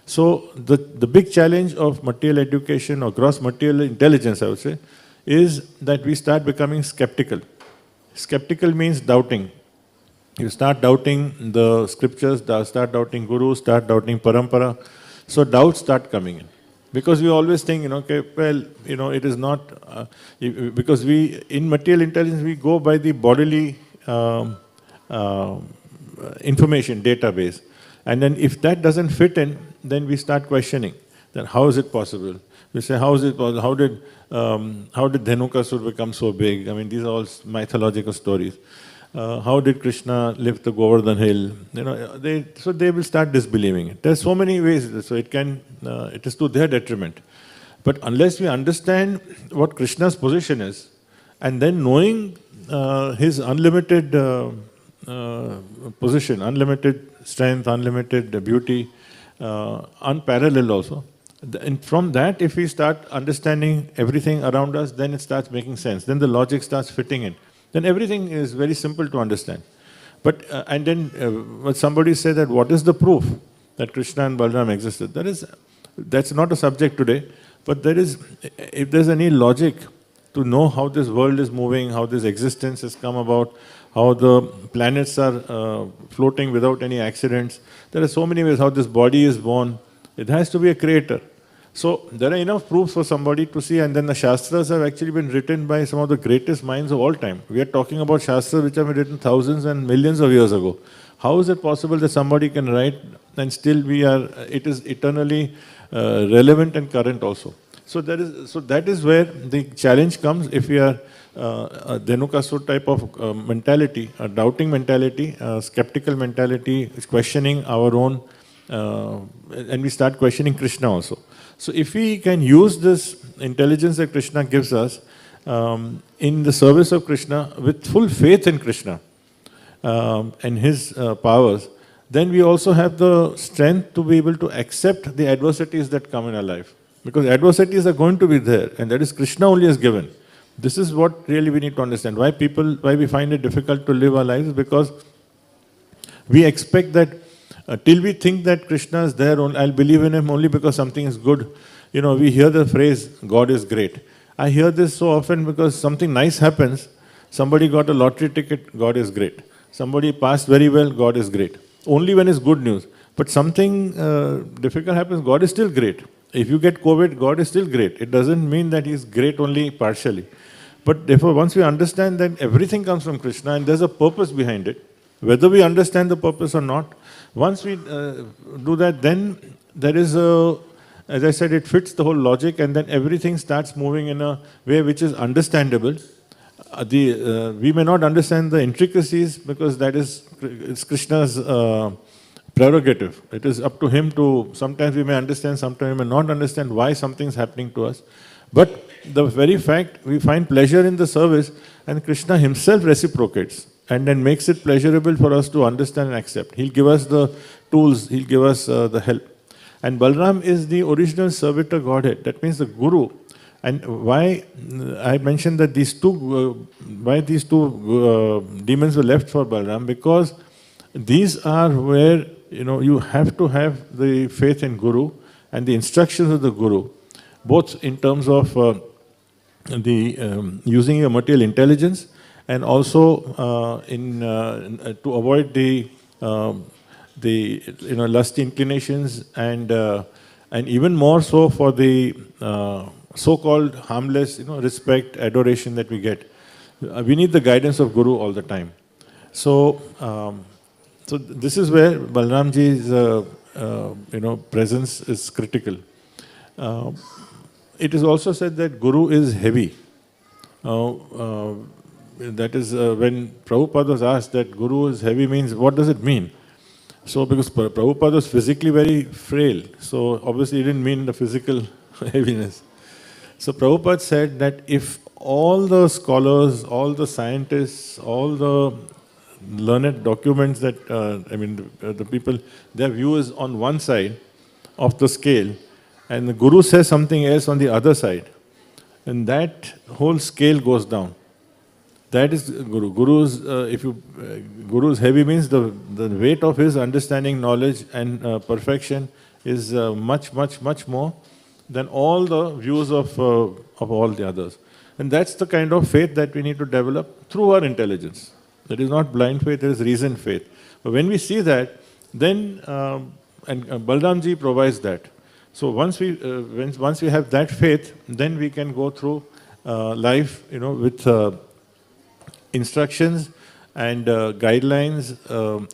S2: So the big challenge of material education or gross material intelligence, I would say, is that we start becoming skeptical. Skeptical means doubting. You start doubting the scriptures, start doubting Guru, start doubting Parampara. So doubts start coming in. Because we always think, okay, well, it is not, because in material intelligence, we go by the bodily information database. And then if that doesn't fit in, then we start questioning. Then how is it possible? We say, how is it possible? How did Dhenukasur become so big? I mean, these are all mythological stories. How did Krishna lift the Govardhan hill? So they will start disbelieving it. There's so many ways, so it is to their detriment. But unless we understand what Krishna's position is, and then knowing his unlimited position, unlimited strength, unlimited beauty, unparalleled also, and from that, if we start understanding everything around us, then it starts making sense. Then the logic starts fitting in. Then everything is very simple to understand. But and then when somebody says that, what is the proof that Krishna and Balaram existed? That's not a subject today. But if there's any logic to know how this world is moving, how this existence has come about, how the planets are floating without any accidents, there are so many ways how this body is born. It has to be a creator. So there are enough proofs for somebody to see, and then the Shastras have actually been written by some of the greatest minds of all time. We are talking about Shastras which have been written thousands and millions of years ago. How is it possible that somebody can write and still it is eternally relevant and current also? So that is where the challenge comes if we are a Dhenukasur type of mentality, a doubting mentality, a skeptical mentality, questioning our own, and we start questioning Krishna also. So if we can use this intelligence that Krishna gives us in the service of Krishna with full faith in Krishna and his powers, then we also have the strength to be able to accept the adversities that come in our life. Because adversities are going to be there, and that is Krishna only has given. This is what really we need to understand. Why we find it difficult to live our lives, because we expect that till we think that Krishna is there, I'll believe in him only because something is good. You know, we hear the phrase, God is great. I hear this so often because something nice happens. Somebody got a lottery ticket, God is great. Somebody passed very well, God is great. Only when it's good news. But something difficult happens, God is still great. If you get COVID, God is still great. It doesn't mean that He's great only partially. But therefore, once we understand that everything comes from Krishna and there's a purpose behind it, whether we understand the purpose or not, once we do that, then there is as I said, it fits the whole logic, and then everything starts moving in a way which is understandable. We may not understand the intricacies because it's Krishna's prerogative. It is up to him to, sometimes we may understand, sometimes we may not understand why something is happening to us. But the very fact, we find pleasure in the service, and Krishna himself reciprocates and then makes it pleasurable for us to understand and accept. He'll give us the tools, he'll give us the help. And Balaram is the original servitor Godhead. That means the Guru. And why I mentioned that these two demons were left for Balaram, because these are where you have to have the faith in Guru and the instructions of the Guru, both in terms of using your material intelligence and also to avoid the lusty inclinations and even more so for the so-called harmless respect, adoration that we get. We need the guidance of Guru all the time. So this is where Balramji's presence is critical. It is also said that Guru is heavy. That is when Prabhupada was asked that Guru is heavy means, what does it mean? So because Prabhupada was physically very frail, so obviously he didn't mean the physical heaviness. So Prabhupada said that if all the scholars, all the scientists, all the learned documents that, the people, their view is on one side of the scale, and the Guru says something else on the other side, and that whole scale goes down. That is Guru. Guru's heavy means the weight of his understanding, knowledge and perfection is much, much, much more than all the views of all the others. And that's the kind of faith that we need to develop through our intelligence. That is not blind faith, it is reasoned faith. But when we see that, then, and Balramji provides that. So once we have that faith, then we can go through life, with instructions and guidelines,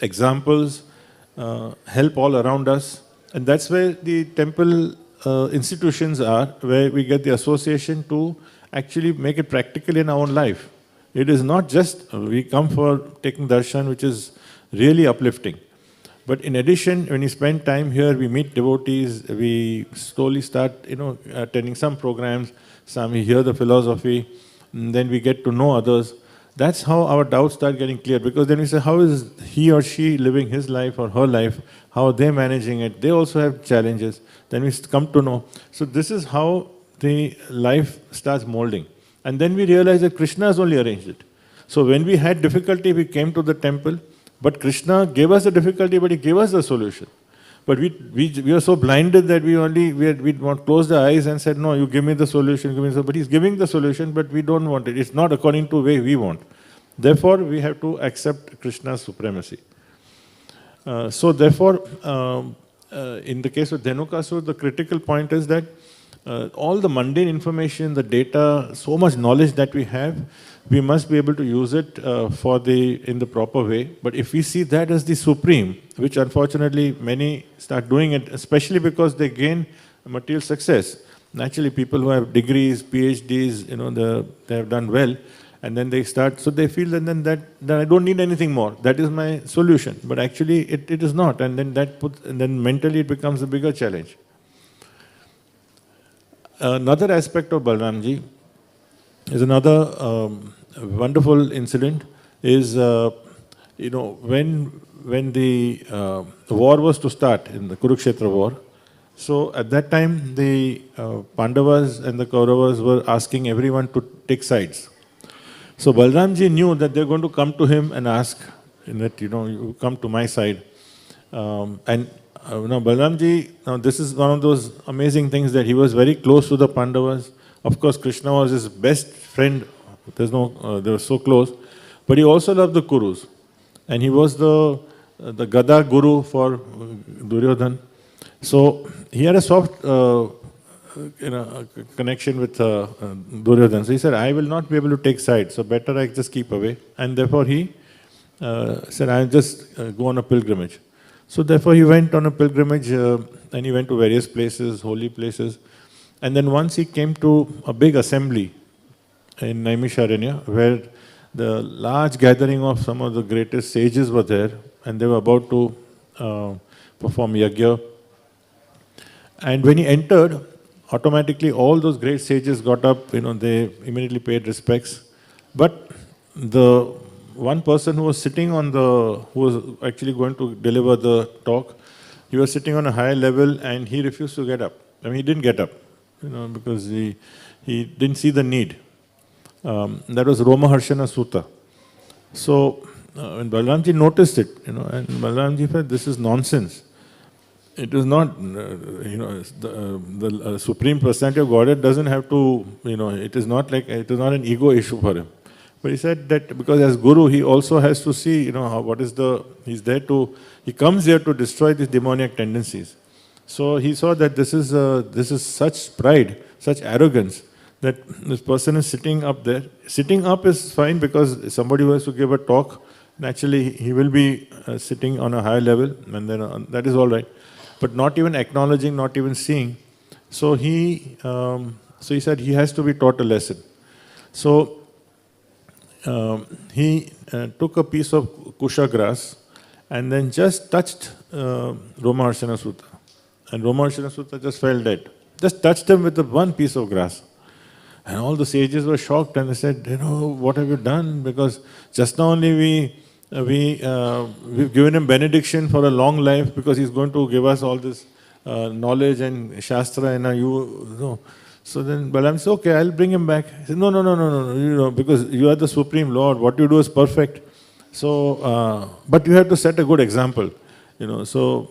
S2: examples, help all around us. And that's where the temple institutions are, where we get the association to actually make it practical in our own life. It is not just we come for taking darshan, which is really uplifting. But in addition, when you spend time here, we meet devotees, we slowly start, attending some programs, we hear the philosophy, then we get to know others. That's how our doubts start getting clear, because then we say, how is he or she living his life or her life? How are they managing it? They also have challenges. Then we come to know. So this is how the life starts molding. And then we realize that Krishna has only arranged it. So when we had difficulty, we came to the temple, but Krishna gave us the difficulty, but he gave us the solution. But we are so blinded that we want close the eyes and said, no, you give me the solution, give me the. But he's giving the solution, but we don't want it. It's not according to the way we want. Therefore, we have to accept Krishna's supremacy. So therefore, in the case of Dhenukasur, the critical point is that all the mundane information, the data, so much knowledge that we have, we must be able to use it in the proper way. But if we see that as the supreme, which unfortunately many start doing it, especially because they gain material success. Naturally, people who have degrees, PhDs, they have done well, and then they start, so they feel that I don't need anything more. That is my solution. But actually, it is not, and then mentally it becomes a bigger challenge. Another aspect of Balramji is another wonderful incident. Is when the war was to start in the Kurukshetra war. So at that time, the Pandavas and the Kauravas were asking everyone to take sides. So Balramji knew that they're going to come to him and ask that, you come to my side. Balramji, this is one of those amazing things that he was very close to the Pandavas. Of course, Krishna was his best friend. They were so close. But he also loved the Kurus. And he was the Gada Guru for Duryodhan. So he had a soft connection with Duryodhan. So he said, I will not be able to take sides, so better I just keep away. And therefore he said, I'll just go on a pilgrimage. So therefore he went on a pilgrimage and he went to various places, holy places. And then once he came to a big assembly in Naimisharanya, where the large gathering of some of the greatest sages were there, and they were about to perform yajna. And when he entered, automatically all those great sages got up, they immediately paid respects. But the one person who was sitting who was actually going to deliver the talk, he was sitting on a higher level and he refused to get up. I mean, he didn't get up, because he didn't see the need. That was Romaharshana Sutta. So when Balramji noticed it, and Balramji said, this is nonsense. It is not, the Supreme Personality of Godhead doesn't have to, it is not an ego issue for him. But he said that because as Guru, he also has to see, he comes here to destroy these demoniac tendencies. So he saw that this is such pride, such arrogance, that this person is sitting up there. Sitting up is fine because somebody who has to give a talk, naturally he will be sitting on a higher level, and then that is all right. But not even acknowledging, not even seeing. So he said he has to be taught a lesson. So he took a piece of kusha grass and then just touched Romaharshana Sutta. And Romaharshana Sutta just fell dead. Just touched him with the one piece of grass. And all the sages were shocked and they said, what have you done? Because just now only we've given him benediction for a long life because he's going to give us all this knowledge and Shastra and So then Balaram said, okay, I'll bring him back. He said, no, because you are the Supreme Lord, what you do is perfect. So, but you have to set a good example, So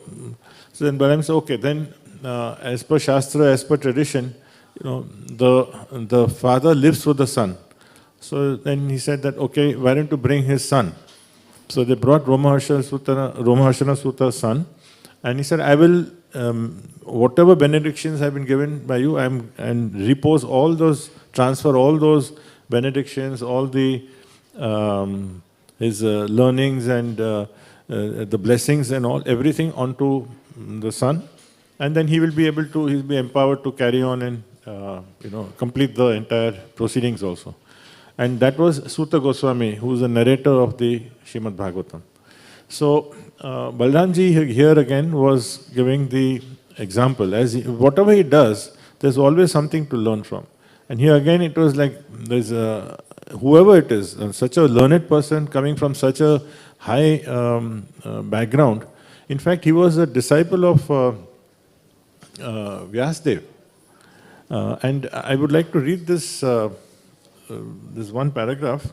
S2: then Balaram said, okay, then as per Shastra, as per tradition, the father lives through the son. So then he said that, okay, why don't you bring his son? So they brought Romaharshana Sutta's son, and he said, I will, whatever benedictions have been given by you, and repose all those, transfer all those benedictions, all the his learnings and the blessings and everything onto the son, and then he will be able to, he'll be empowered to carry on and complete the entire proceedings also. And that was Sutta Goswami, who is the narrator of the Srimad Bhagavatam. So Balramji here again was giving the example. Whatever he does, there's always something to learn from. And here again it was like, there's whoever it is, such a learned person coming from such a high background. In fact, he was a disciple of Vyasdev. And I would like to read this one paragraph.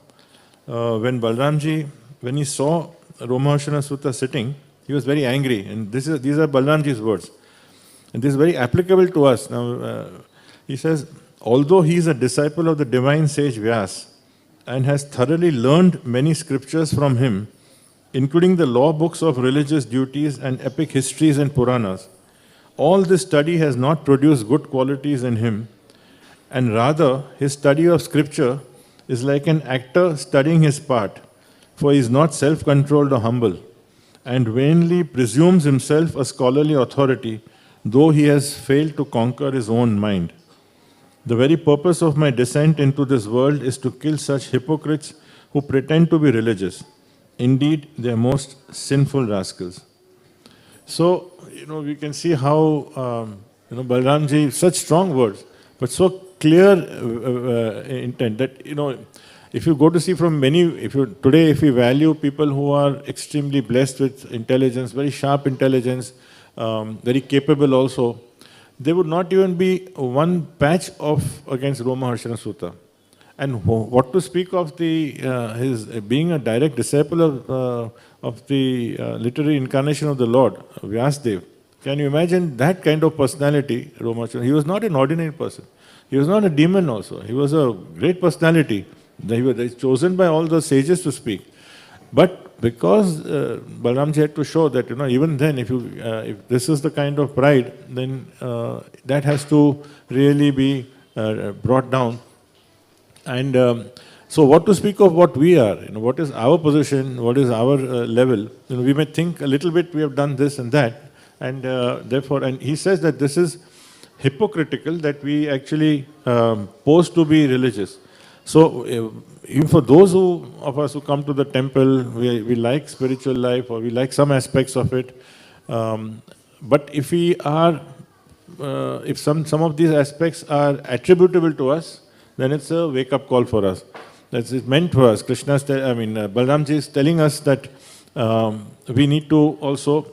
S2: When Balramji, when he saw Romaharshana Sutta sitting, he was very angry. And these are Balramji's words. And this is very applicable to us. Now, he says, although he is a disciple of the divine sage Vyas and has thoroughly learned many scriptures from him, including the law books of religious duties and epic histories and Puranas,
S3: all this study has not produced good qualities in him, and rather his study of scripture is like an actor studying his part, for he is not self-controlled or humble, and vainly presumes himself a scholarly authority, though he has failed to conquer his own mind. The very purpose of my descent into this world is to kill such hypocrites who pretend to be religious. Indeed, they are most sinful rascals. So, we can see how, Balaramji, such strong words, but so clear intent that, if you go to see from many, today if we value people who are extremely blessed with intelligence, very sharp intelligence, very capable also, there would not even be one patch off against Roma Harshana Sutta. And what to speak of his being a direct disciple of the literary incarnation of the Lord, Vyasdev. Can you imagine that kind of personality, Roma Harshana? He was not an ordinary person. He was not a demon also. He was a great personality. He was chosen by all the sages to speak. But because Balaramji had to show that, even then, if this is the kind of pride, then that has to really be brought down. And so what to speak of what we are, what is our position, what is our level. We may think a little bit we have done this and that, and therefore, and he says that this is hypocritical, that we actually pose to be religious. So even for those of us who come to the temple, we like spiritual life or we like some aspects of it. But if we are, if some of these aspects are attributable to us, then it's a wake-up call for us. That's meant for us. Balaramji is telling us that we need to also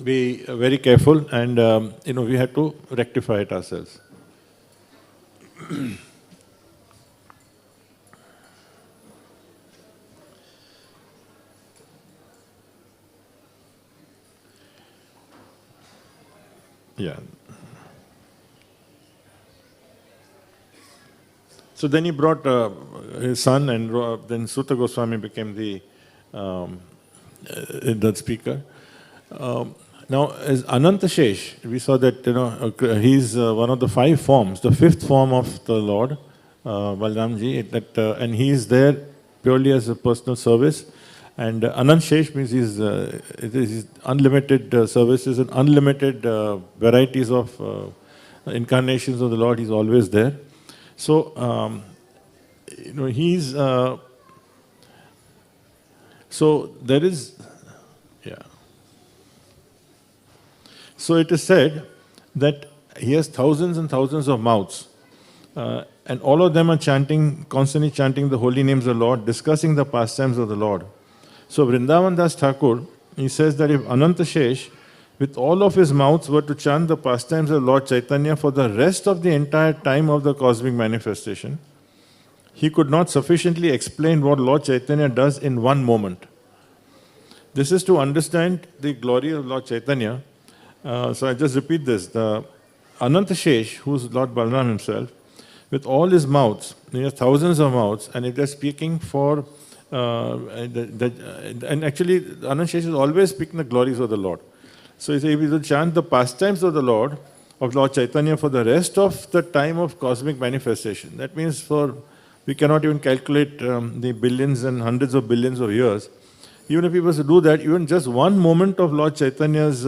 S3: be very careful, and we have to rectify it ourselves. Yeah. So then he brought his son, and then Sutta Goswami became the speaker. Now, as Ananta Shesh, we saw that he's one of the 5 forms, the 5th form of the Lord, Balaramji, and he is there purely as a personal service. And Anant Shesh means he's unlimited services and unlimited varieties of incarnations of the Lord. He's always there. So, he's so there is, yeah. So it is said that he has thousands and thousands of mouths, and all of them are chanting, constantly chanting the holy names of the Lord, discussing the pastimes of the Lord. So Vrindavan Das Thakur, he says that if Ananta Shesh, with all of his mouths, were to chant the pastimes of Lord Chaitanya for the rest of the entire time of the cosmic manifestation, he could not sufficiently explain what Lord Chaitanya does in one moment. This is to understand the glory of Lord Chaitanya. So I just repeat this. The Ananta Shesh, who is Lord Balaram himself, with all his mouths, he has thousands of mouths, and if they're speaking for and actually, Ananta Shesh is always speaking the glories of the Lord. So if we will chant the pastimes of the Lord, of Lord Chaitanya, for the rest of the time of cosmic manifestation, that means we cannot even calculate the billions and hundreds of billions of years. Even if he was to do that, even just one moment of Lord Chaitanya's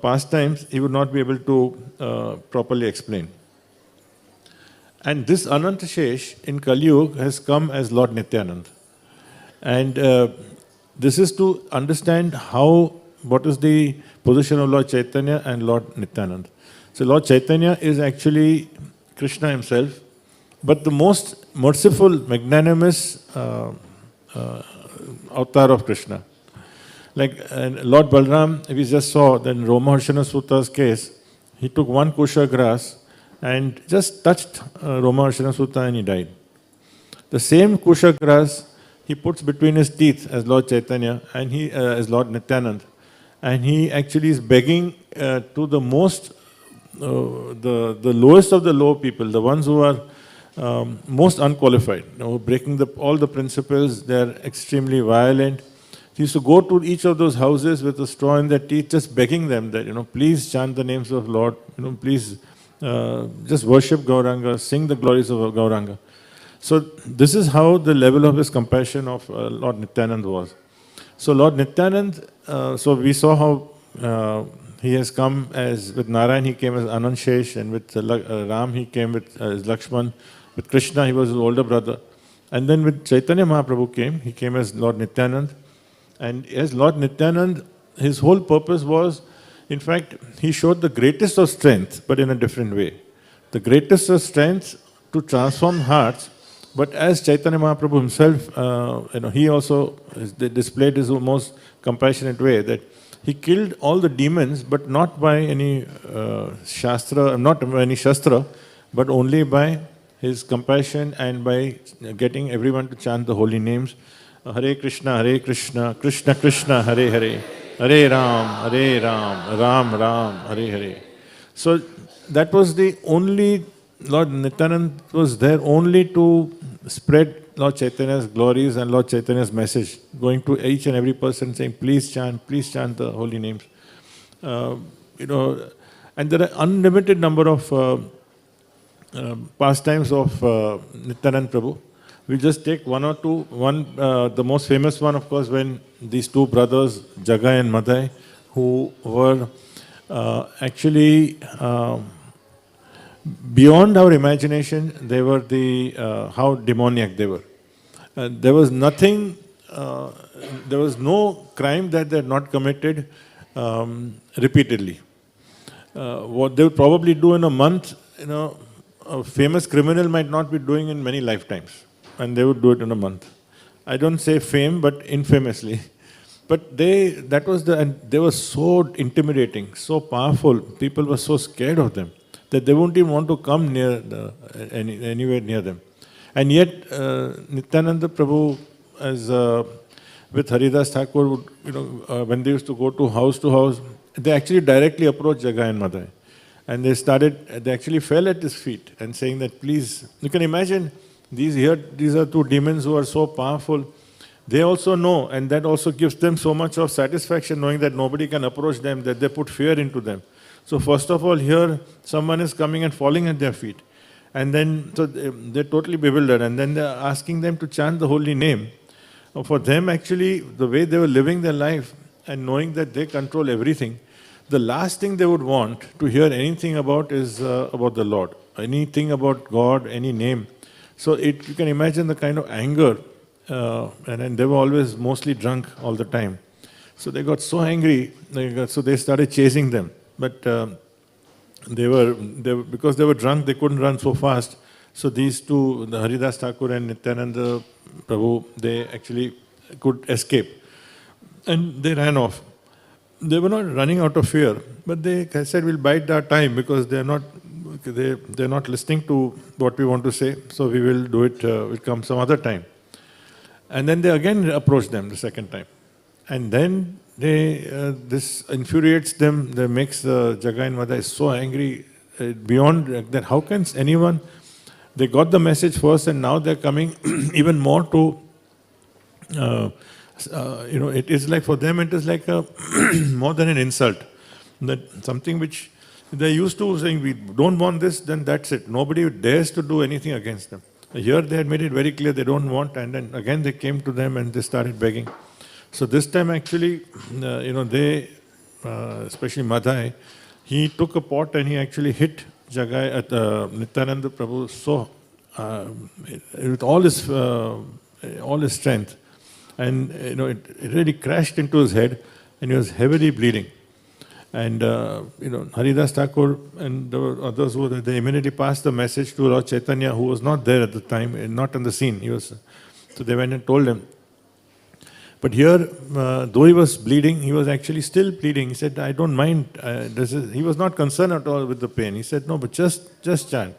S3: pastimes, he would not be able to properly explain. And this Ananta Shesh in Kali Yuga has come as Lord Nityananda. And this is to understand what is the position of Lord Chaitanya and Lord Nityananda. So Lord Chaitanya is actually Krishna himself, but the most merciful, magnanimous avatar of Krishna. Like Lord Balaram, we just saw that in Roma Harshana Sutta's case, he took one kusha grass and just touched Roma Harshana Sutta and he died. The same kusha grass he puts between his teeth as Lord Chaitanya and as Lord Nityananda. And he actually is begging to the most, the lowest of the low people, the ones who are breaking all the principles. They are extremely violent, he used to go to each of those houses with a straw in their teeth, just begging them that, please chant the names of Lord, please just worship Gauranga, sing the glories of Gauranga. So this is how the level of his compassion of Lord Nityanand was. So Lord Nityanand, so we saw how he has come as, with Narayan he came as Anand Shesh, and with Ram he came as Lakshman. With Krishna he was his older brother. And then with Chaitanya Mahaprabhu he came as Lord Nityanand. And as Lord Nityanand, his whole purpose was, in fact, he showed the greatest of strength, but in a different way. The greatest of strength to transform hearts, but as Chaitanya Mahaprabhu himself, he also displayed his most compassionate way, that he killed all the demons, but not by any shastra, but only by his compassion and by getting everyone to chant the holy names. Hare Krishna, Krishna Krishna, Hare Hare, Hare Ram, Ram Ram, Hare Hare. So that was the only, Lord Nityanand was there only to spread Lord Chaitanya's glories and Lord Chaitanya's message, going to each and every person saying, please chant the holy names. And there are unlimited number of pastimes of Nityanand Prabhu. We just take one or two. The most famous one, of course, when these two brothers, Jagai and Madhai, who were actually beyond our imagination, they were how demoniac they were. There was nothing, there was no crime that they had not committed repeatedly. What they would probably do in a month, a famous criminal might not be doing in many lifetimes. And they would do it in a month. I don't say fame, but infamously. But they were so intimidating, so powerful. People were so scared of them that they wouldn't even want to come anywhere near them. And yet, Nityananda Prabhu, as with Haridas Thakur, when they used to go to house, they actually directly approached Jagai and Madhai. And they actually fell at his feet and saying that, please, you can imagine, these are two demons who are so powerful. They also know, and that also gives them so much of satisfaction knowing that nobody can approach them, that they put fear into them. So first of all, here someone is coming and falling at their feet. And then so they're totally bewildered. And then they're asking them to chant the holy name. For them, actually, the way they were living their life and knowing that they control everything, the last thing they would want to hear anything about is about the Lord. Anything about God, any name. So you can imagine the kind of anger, and they were always mostly drunk all the time. So they got so angry, so they started chasing them. But because they were drunk, they couldn't run so fast. So these two, the Haridas Thakur and Nityananda Prabhu, they actually could escape. And they ran off. They were not running out of fear, but they said, we'll bide our time because they're not listening to what we want to say, so we will do it, will come some other time. And then they again approach them the second time. And then this infuriates them, that makes Jagai and Madhai so angry, beyond that, how can anyone, they got the message first and now they're coming even more to, it is like, for them it is like more than an insult, that something which they're used to saying, we don't want this, then that's it. Nobody dares to do anything against them. Here they had made it very clear they don't want, and then again they came to them and they started begging. So this time actually, they, especially Madhai, he took a pot and he actually hit Jagai at Nityananda Prabhu so with all his strength, and it really crashed into his head, and he was heavily bleeding. And Haridas Thakur and the others who were there, they immediately passed the message to Lord Chaitanya, who was not there at the time, not on the scene. So they went and told him. But here, though he was bleeding, he was actually still bleeding. He said, I don't mind. He was not concerned at all with the pain. He said, no, but just chant.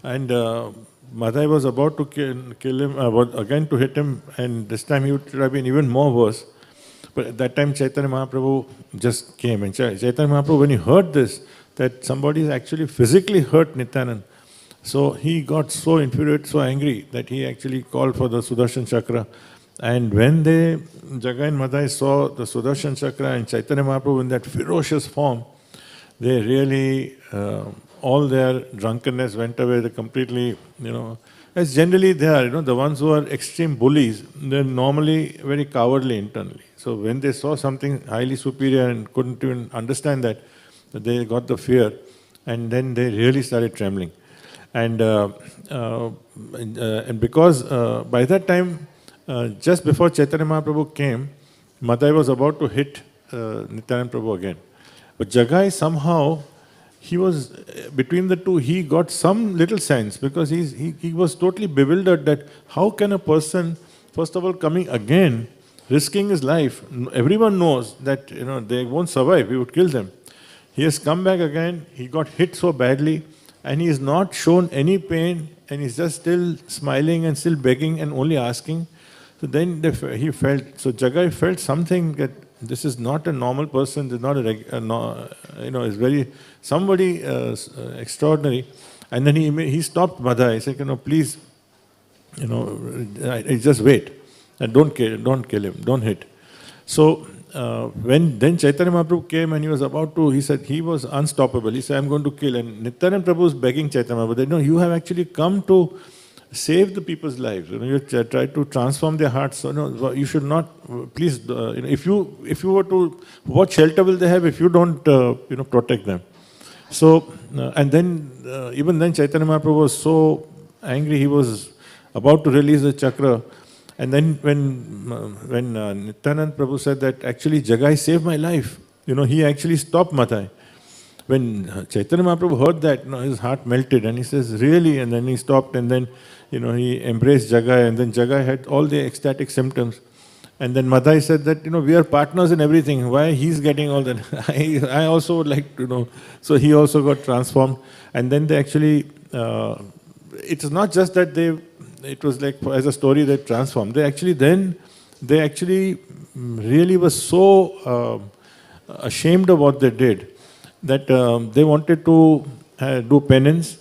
S3: And Madhai was about to kill him, again to hit him, and this time he would have been even more worse. But at that time, Chaitanya Mahaprabhu just came. And Chaitanya Mahaprabhu, when he heard this, that somebody actually physically hurt Nityanand, so he got so infuriated, so angry, that he actually called for the Sudarshan Chakra And when Jagai and Madai saw the Sudarshan Chakra and Chaitanya Mahaprabhu in that ferocious form, they really, all their drunkenness went away. They completely, as generally they are, the ones who are extreme bullies, they're normally very cowardly internally. So when they saw something highly superior and couldn't even understand that, they got the fear, and then they really started trembling. And because by that time, just before Chaitanya Mahaprabhu came, Madai was about to hit Nityananda Prabhu again. But Jagai somehow, he was between the two, he got some little sense, because he was totally bewildered that how can a person, first of all, coming again, risking his life, everyone knows that they won't survive, he would kill them. He has come back again, he got hit so badly, and he has not shown any pain, and he's just still smiling and still begging and only asking. So then he felt, so Jagai felt something that this is not a normal person, this is not is very, somebody extraordinary. And then he stopped Madai. He said, please, just wait. And don't kill him, don't hit. So when then Chaitanya Mahaprabhu came and he was about to, he said he was unstoppable. He said, I'm going to kill. And Nityananda Prabhu was begging Chaitanya Mahaprabhu, no, you have actually come to save the people's lives. You try to transform their hearts. So no, you should not. Please, if you were to, what shelter will they have if you don't, protect them? So and then even then Chaitanya Mahaprabhu was so angry. He was about to release the chakra, and then when Nityananda Prabhu said that actually Jagai saved my life, he actually stopped Madai. When Chaitanya Mahaprabhu heard that, his heart melted, and he says, really? And then he stopped, and then he embraced Jagai, and then Jagai had all the ecstatic symptoms. And then Madai said that, we are partners in everything. Why he's getting all that? I also would like to know. So he also got transformed. And then they actually, it's not just that it was like as a story they transformed. They actually really were so ashamed of what they did that they wanted to do penance.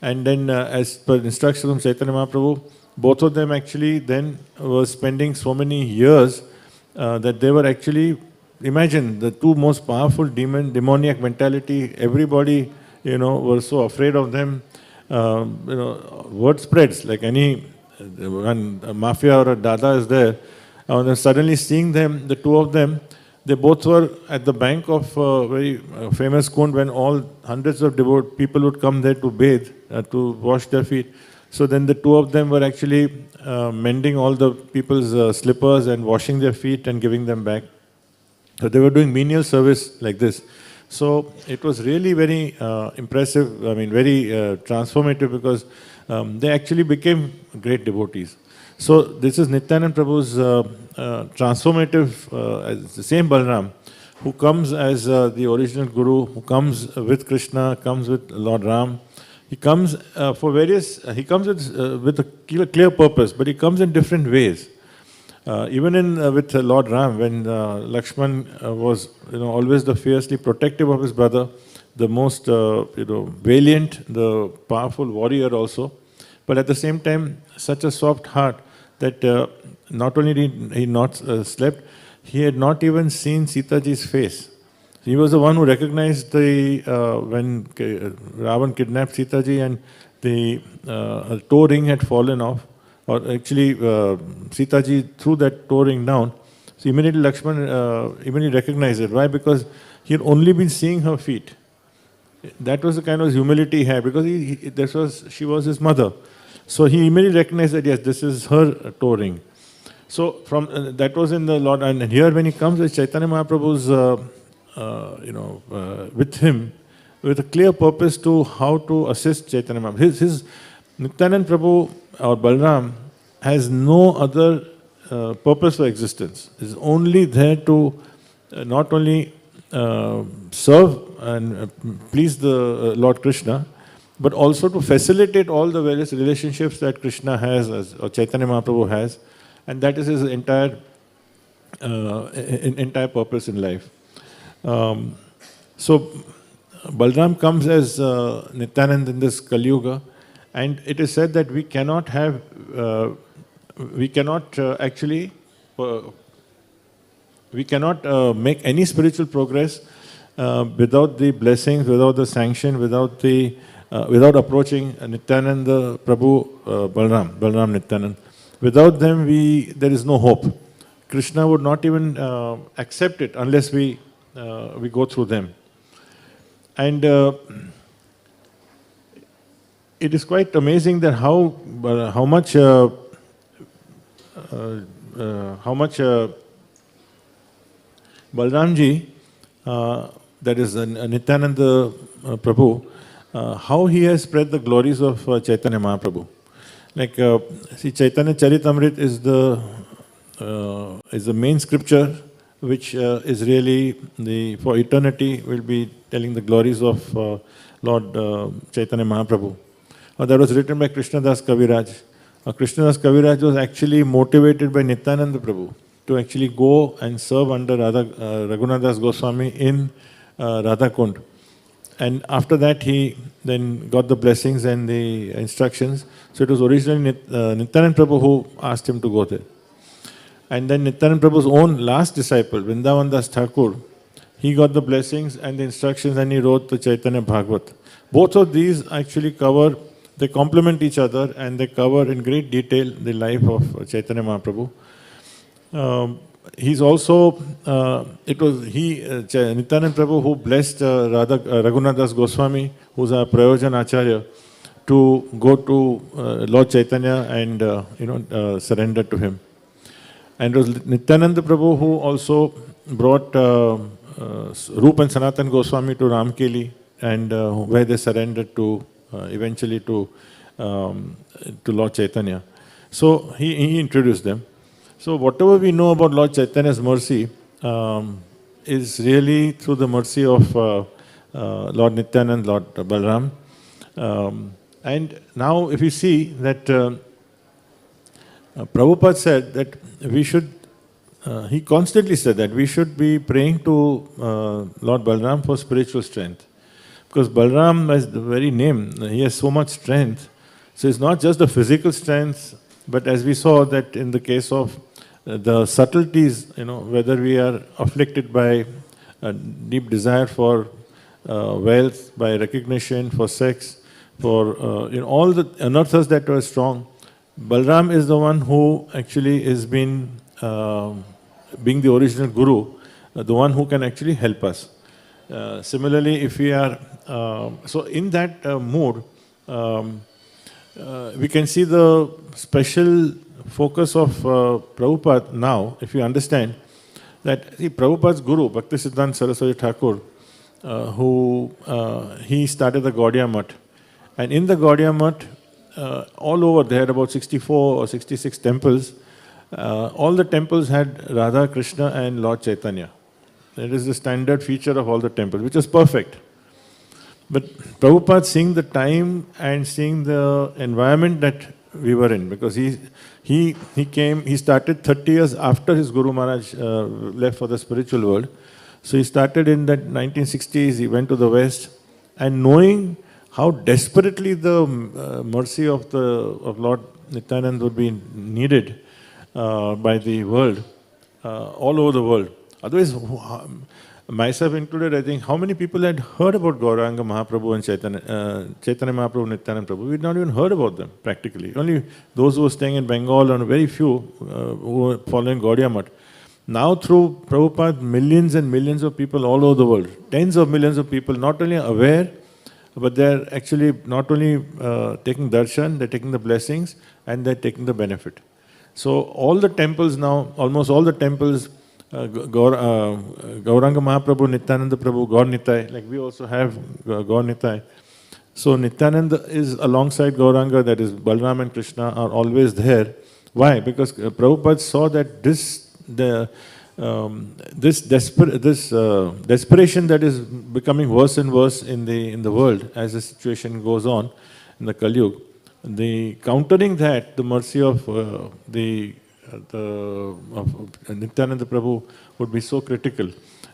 S3: And then as per instruction from Chaitanya Mahaprabhu, both of them actually then were spending so many years that they were actually, imagine the two most powerful demoniac mentality, everybody, were so afraid of them. Word spreads, like when a mafia or a dada is there, and suddenly seeing them, the two of them, they both were at the bank of a very famous kund when all hundreds of devout people would come there to bathe, to wash their feet. So then the two of them were actually mending all the people's slippers and washing their feet and giving them back. So they were doing menial service like this. So it was really very impressive, very transformative, because they actually became great devotees. So this is Nityananda Prabhu's transformative, as the same Balaram, who comes as the original Guru, who comes with Krishna, comes with Lord Ram. He comes for various, he comes with a clear purpose, but he comes in different ways. Even with Lord Ram, when Lakshman was always the fiercely protective of his brother, the most valiant, the powerful warrior also, but at the same time such a soft heart that not only did he not slept, he had not even seen Sitaji's face. He was the one who recognized when Ravan kidnapped Sitaji and the toe ring had fallen off, or actually Sitaji threw that toe ring down. So immediately Lakshman immediately recognized it. Why? Because he had only been seeing her feet. That was the kind of humility he had, because she was his mother. So he immediately recognized that yes, this is her toe ring. So from that was in the Lord, and here when he comes with Chaitanya Mahaprabhu's, with him, with a clear purpose to how to assist Chaitanya Mahaprabhu. His Nityananda Prabhu or Balaram has no other purpose for existence. Is only there to not only serve and please the Lord Krishna, but also to facilitate all the various relationships that Krishna has, or Chaitanya Mahaprabhu has, and that is his entire purpose in life. So Balaram comes as Nityananda in this Kali Yuga, and it is said that we cannot have we cannot we cannot make any spiritual progress without the blessings, without the sanction, without approaching Nityananda Prabhu, Balaram Nityanand. Without them, there is no hope. Krishna would not even accept it unless we go through them. And it is quite amazing that how much Balramji, that is Nityananda Prabhu, how he has spread the glories of Chaitanya Mahaprabhu. Like, see, Chaitanya Charitamrit is the main scripture which is really for eternity will be telling the glories of Lord Chaitanya Mahaprabhu. That was written by Krishnadas Kaviraj. Krishnadas Kaviraj was actually motivated by Nityananda Prabhu to actually go and serve under Raghunathas Goswami in Radha Kund. And after that, he then got the blessings and the instructions. So it was originally Nityananda Prabhu who asked him to go there. And then Nityananda Prabhu's own last disciple, Vrindavan Das Thakur, he got the blessings and the instructions and he wrote the Chaitanya Bhagavat. Both of these actually they complement each other and they cover in great detail the life of Chaitanya Mahaprabhu. He's also, Nityananda Prabhu who blessed Raghunathas Goswami, who's a Prayojan Acharya, to go to Lord Chaitanya and surrender to him. And it was Nityananda Prabhu who also brought Rup and Sanatan Goswami to Ramkeli, and where they surrendered eventually to Lord Chaitanya. So he introduced them. So whatever we know about Lord Chaitanya's mercy is really through the mercy of Lord Nityanand, Lord Balaram. And now if you see that Prabhupada said that we should, he constantly said that we should be praying to Lord Balaram for spiritual strength. Because Balaram, as the very name, he has so much strength. So it's not just the physical strength, but as we saw that in the case of the subtleties, whether we are afflicted by a deep desire for wealth, by recognition, for sex, for all the anarthas that were strong, Balaram is the one who actually is being the original guru, the one who can actually help us. Similarly, if we are, so in that mood, we can see the special focus of Prabhupada now, if you understand, that Prabhupada's guru, Bhaktisiddhanta Saraswati Thakur, he started the Gaudiya Math. And in the Gaudiya Math, all over, they had about 64 or 66 temples. All the temples had Radha, Krishna and Lord Chaitanya. That is the standard feature of all the temples, which is perfect. But Prabhupada, seeing the time and seeing the environment that we were in, because he started 30 years after his Guru Maharaj left for the spiritual world. So he started in that 1960s, he went to the West, and knowing how desperately the mercy of Lord Nityanand would be needed by the world, all over the world. Otherwise, myself included, I think, how many people had heard about Gauranga Mahaprabhu and Chaitanya Mahaprabhu, Nityananda Prabhu? We had not even heard about them, practically. Only those who were staying in Bengal and very few who were following Gaudiya Math. Now through Prabhupada, millions and millions of people all over the world, tens of millions of people, not only aware, but they're actually not only taking darshan, they're taking the blessings and they're taking the benefit. So all the temples now, almost all the temples, Gauranga Mahaprabhu, Nityananda Prabhu, Gaur Nitai, like we also have Gaur Nitai. So Nityananda is alongside Gauranga, that is Balaram and Krishna are always there. Why? Because Prabhupada saw that this desperation that is becoming worse and worse in the world as the situation goes on in the Kali Yuga, the countering that, the mercy of Nityananda Prabhu would be so critical.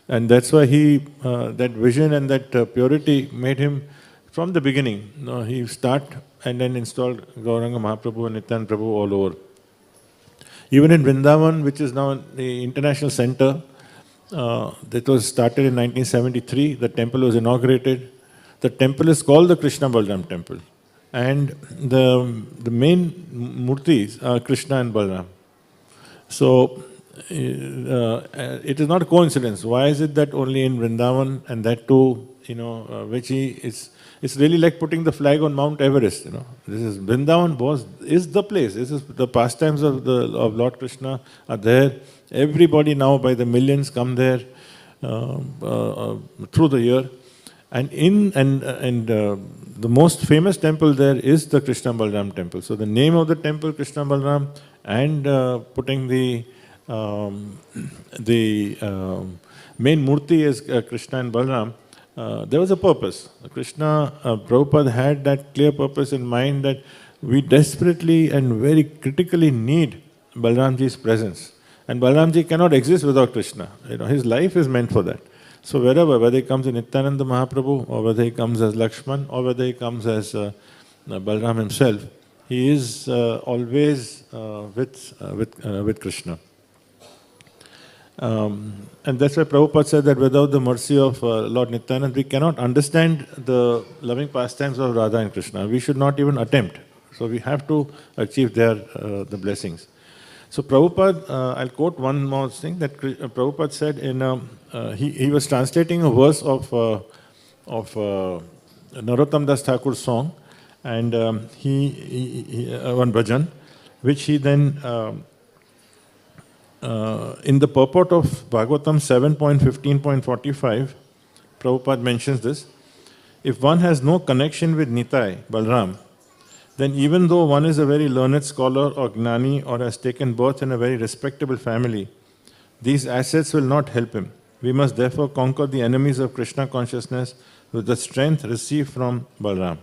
S3: And that's why that vision and that purity made him, from the beginning, he start and then installed Gauranga Mahaprabhu and Nityananda Prabhu all over. Even in Vrindavan, which is now the international center, that was started in 1973, the temple was inaugurated. The temple is called the Krishna Balaram temple. And the main murtis are Krishna and Balaram. So, it is not a coincidence. Why is it that only in Vrindavan, and that too, it's really like putting the flag on Mount Everest. This is Vrindavan is the place. This is the pastimes of Lord Krishna are there. Everybody now by the millions come there through the year, and the most famous temple there is the Krishna Balaram temple. So the name of the temple Krishna Balaram, and putting the main murti is Krishna and Balaram. There was a purpose. Prabhupada had that clear purpose in mind that we desperately and very critically need Balaramji's presence. And Balaramji cannot exist without Krishna. His life is meant for that. So whether he comes in Nityananda Mahaprabhu, or whether he comes as Lakshman, or whether he comes as Balaram himself, he is always with Krishna. And that's why Prabhupada said that without the mercy of Lord Nityananda, we cannot understand the loving pastimes of Radha and Krishna. We should not even attempt. So we have to achieve the blessings. So Prabhupada, I'll quote one more thing that Prabhupada said he was translating a verse of Narottam Das Thakur's song, and one bhajan, which he then, in the purport of Bhagavatam 7.15.45, Prabhupada mentions this. If one has no connection with Nitai, Balaram, then even though one is a very learned scholar or gnani or has taken birth in a very respectable family, these assets will not help him. We must therefore conquer the enemies of Krishna consciousness with the strength received from Balaram.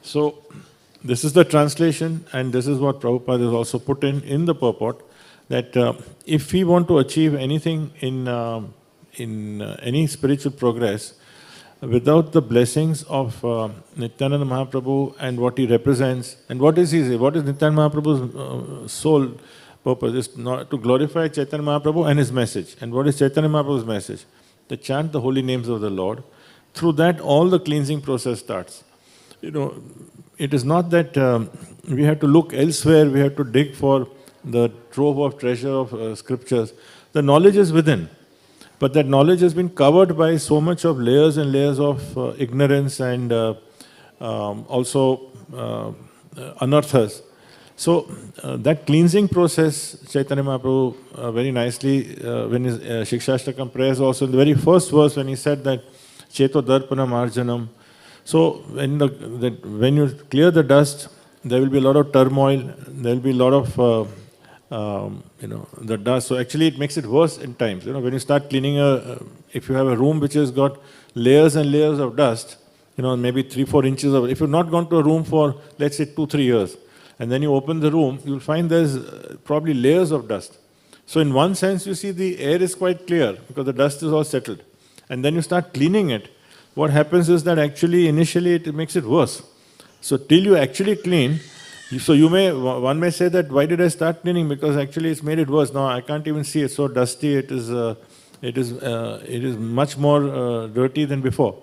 S3: So, this is the translation, and this is what Prabhupada has also put in the purport, that if we want to achieve anything in any spiritual progress, without the blessings of Nityananda Mahaprabhu and what he represents, and what is Nityananda Mahaprabhu's sole purpose? Is not to glorify Chaitanya Mahaprabhu and his message. And what is Chaitanya Mahaprabhu's message? To chant the holy names of the Lord. Through that, all the cleansing process starts. It is not that we have to look elsewhere, we have to dig for the trove of treasure of scriptures. The knowledge is within. But that knowledge has been covered by so much of layers and layers of ignorance and also anarthas. So that cleansing process, Chaitanya Mahaprabhu very nicely, when his Shikshashtakam prayers also, in the very first verse when he said that Cheto Darpanam Arjanam. So when you clear the dust, there will be a lot of turmoil, there will be a lot of the dust. So actually it makes it worse in times. When you start cleaning if you have a room which has got layers and layers of dust, maybe 3-4 inches of, if you've not gone to a room for, let's say, 2-3 years, and then you open the room, you'll find there's probably layers of dust. So in one sense, you see the air is quite clear because the dust is all settled. And then you start cleaning it. What happens is that actually, initially, it makes it worse. So till you actually clean, so one may say that, why did I start cleaning? Because actually it's made it worse. Now I can't even see, it's so dusty, it is much more dirty than before.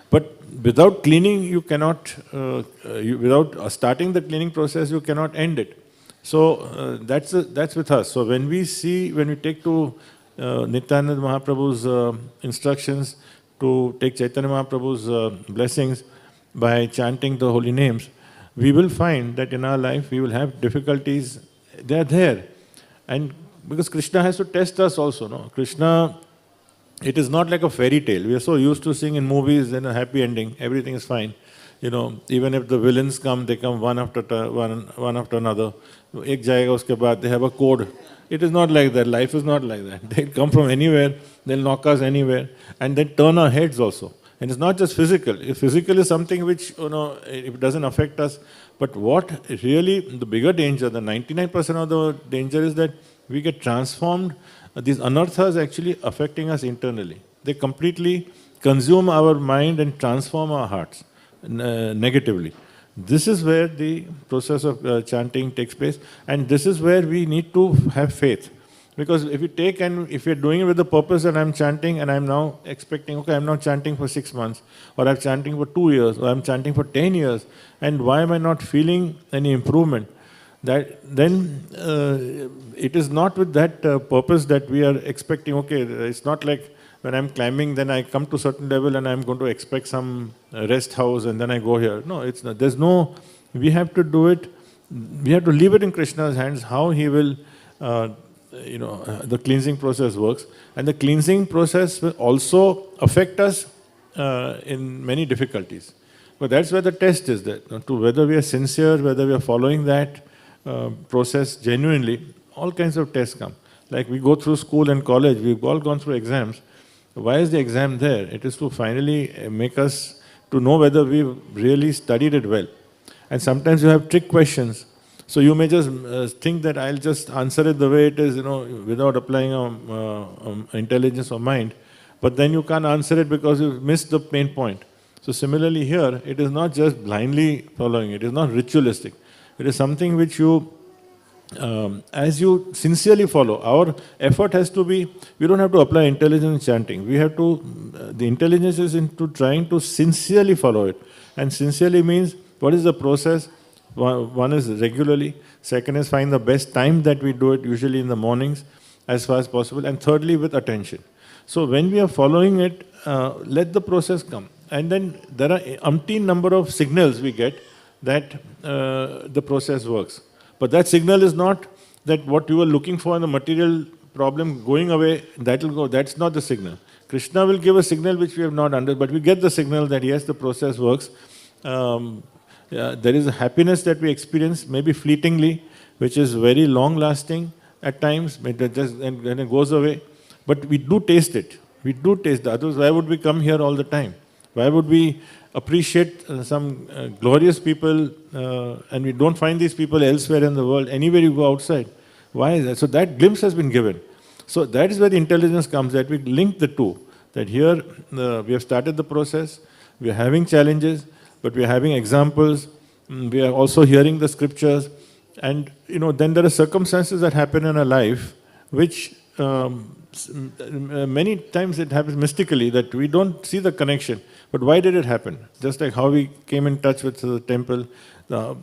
S3: But without cleaning, you cannot, without starting the cleaning process, you cannot end it. So that's with us. So when we take to Nityananda Mahaprabhu's instructions, to take Chaitanya Mahaprabhu's blessings by chanting the holy names, we will find that in our life we will have difficulties. They are there. And because Krishna has to test us also. No? Krishna, it is not like a fairy tale. We are so used to seeing in movies and a happy ending, everything is fine. Even if the villains come, they come one after another. Ek jayega uske baad, they have a code. It is not like that. Life is not like that. They come from anywhere, they'll knock us anywhere, and then turn our heads also. And it's not just physical. If physical is something which, it doesn't affect us, but what really, the bigger danger, the 99% of the danger is that we get transformed. These anarthas actually affecting us internally. They completely consume our mind and transform our hearts negatively. This is where the process of chanting takes place, and this is where we need to have faith. Because if you take and if you're doing it with the purpose that I'm chanting and I'm now expecting, okay, I'm now chanting for 6 months, or I'm chanting for 2 years, or I'm chanting for 10 years, and why am I not feeling any improvement? That then it is not with that purpose that we are expecting, okay, it's not like when I'm climbing, then I come to a certain level and I'm going to expect some rest house and then I go here. No, it's not. There's no, we have to do it, we have to leave it in Krishna's hands, how he will the cleansing process works, and the cleansing process will also affect us in many difficulties. But that's where the test is, that to whether we are sincere, whether we are following that process genuinely. All kinds of tests come. Like we go through school and college, we've all gone through exams. Why is the exam there? It is to finally make us to know whether we've really studied it well. And sometimes you have trick questions. So you may just think that I'll just answer it the way it is, without applying intelligence or mind. But then you can't answer it because you've missed the main point. So similarly here, it is not just blindly following, it is not ritualistic. It is something which you, as you sincerely follow, our effort has to be, we don't have to apply intelligence in chanting. We have to, the intelligence is into trying to sincerely follow it. And sincerely means, what is the process? One is regularly, second is find the best time that we do it, usually in the mornings, as far as possible, and thirdly with attention. So when we are following it, let the process come. And then there are umpteen number of signals we get that the process works. But that signal is not that what you were looking for in the material problem going away, that will go, that's not the signal. Krishna will give a signal which we have not understood, but we get the signal that yes, the process works. There is a happiness that we experience, maybe fleetingly, which is very long-lasting at times, and then it goes away. But we do taste it. We do taste it. Otherwise, why would we come here all the time? Why would we appreciate some glorious people and we don't find these people elsewhere in the world, anywhere you go outside? Why is that? So that glimpse has been given. So that is where the intelligence comes, that we link the two. That here we have started the process, we are having challenges, but we are having examples, we are also hearing the scriptures, and then there are circumstances that happen in our life which many times it happens mystically, that we don't see the connection. But why did it happen? Just like how we came in touch with the temple,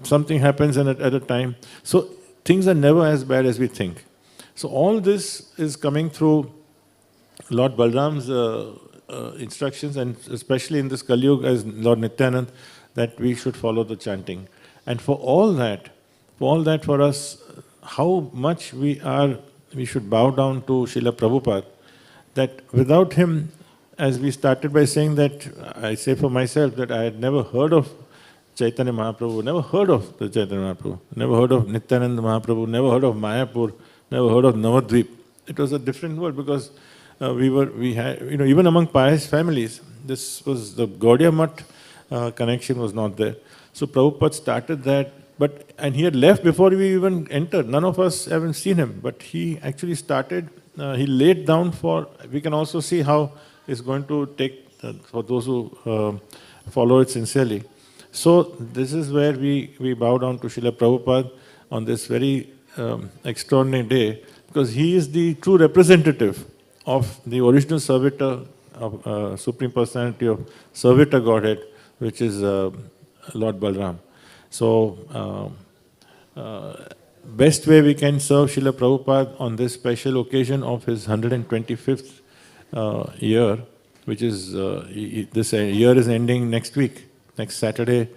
S3: something happens at a time. So things are never as bad as we think. So all this is coming through Lord Balram's instructions, and especially in this Kali Yuga as Lord Nityanand, that we should follow the chanting. And for all that for us, how much we should bow down to Srila Prabhupada, that without him, as we started by saying that, I say for myself that I had never heard of Chaitanya Mahaprabhu, never heard of the Chaitanya Mahaprabhu, never heard of Nityananda Mahaprabhu, never heard of Mayapur, never heard of Navadvip. It was a different world because we had, even among pious families, this was the Gaudiya Math connection was not there. So Prabhupada started that, and he had left before we even entered. None of us haven't seen him, but he actually started, he laid down for, we can also see how it's going to take for those who follow it sincerely. So this is where we bow down to Srila Prabhupada on this very extraordinary day, because he is the true representative of the original servitor of Supreme Personality of Servitor Godhead, which is Lord Balaram. So, best way we can serve Srila Prabhupada on this special occasion of his 125th year, which is, this year is ending next week. Next Saturday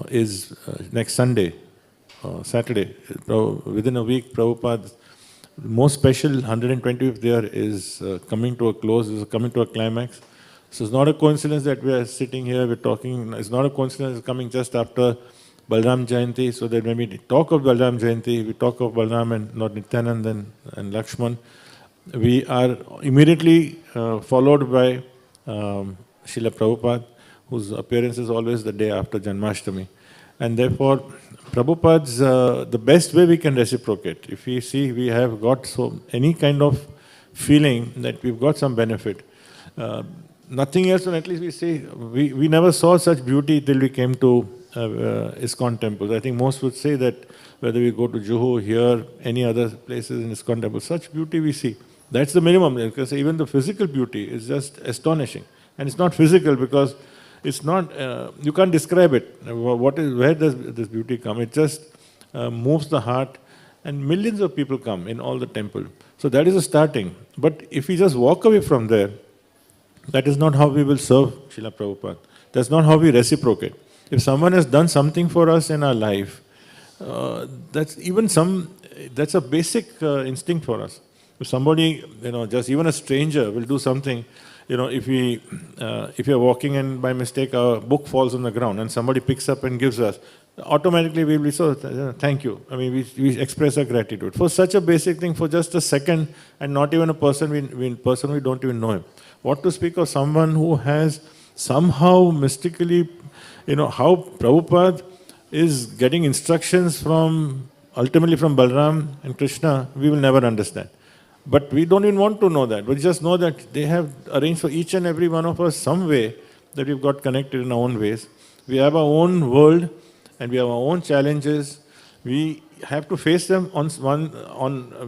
S3: is next Sunday, Saturday. Within a week, Prabhupada's most special 125th year is coming to a close, is coming to a climax. So it's not a coincidence that we are sitting here, we're talking, it's not a coincidence it's coming just after Balaram Jayanti, so that when we talk of Balaram Jayanti, we talk of Balaram and Lord Nityanand and Lakshman, we are immediately followed by Srila Prabhupada, whose appearance is always the day after Janmashtami. And therefore, Prabhupada's, the best way we can reciprocate, if we see we have got any kind of feeling that we've got some benefit, nothing else, and at least we say, we never saw such beauty till we came to ISKCON temples. I think most would say that whether we go to Juhu, here, any other places in ISKCON temples, such beauty we see. That's the minimum, because even the physical beauty is just astonishing. And it's not physical because it's not, you can't describe it. Where does this beauty come? It just moves the heart, and millions of people come in all the temple. So that is a starting. But if we just walk away from there, that is not how we will serve Srila Prabhupada. That's not how we reciprocate. If someone has done something for us in our life, that's a basic instinct for us. If somebody, just even a stranger will do something, if you're walking and by mistake a book falls on the ground and somebody picks up and gives us, automatically we will be so, thank you. I mean, we express our gratitude. For such a basic thing, for just a second, and not even a person, we don't even know him. What to speak of someone who has somehow mystically, how Prabhupada is getting instructions ultimately from Balaram and Krishna, we will never understand. But we don't even want to know that. We just know that they have arranged for each and every one of us some way that we've got connected in our own ways. We have our own world and we have our own challenges. We have to face them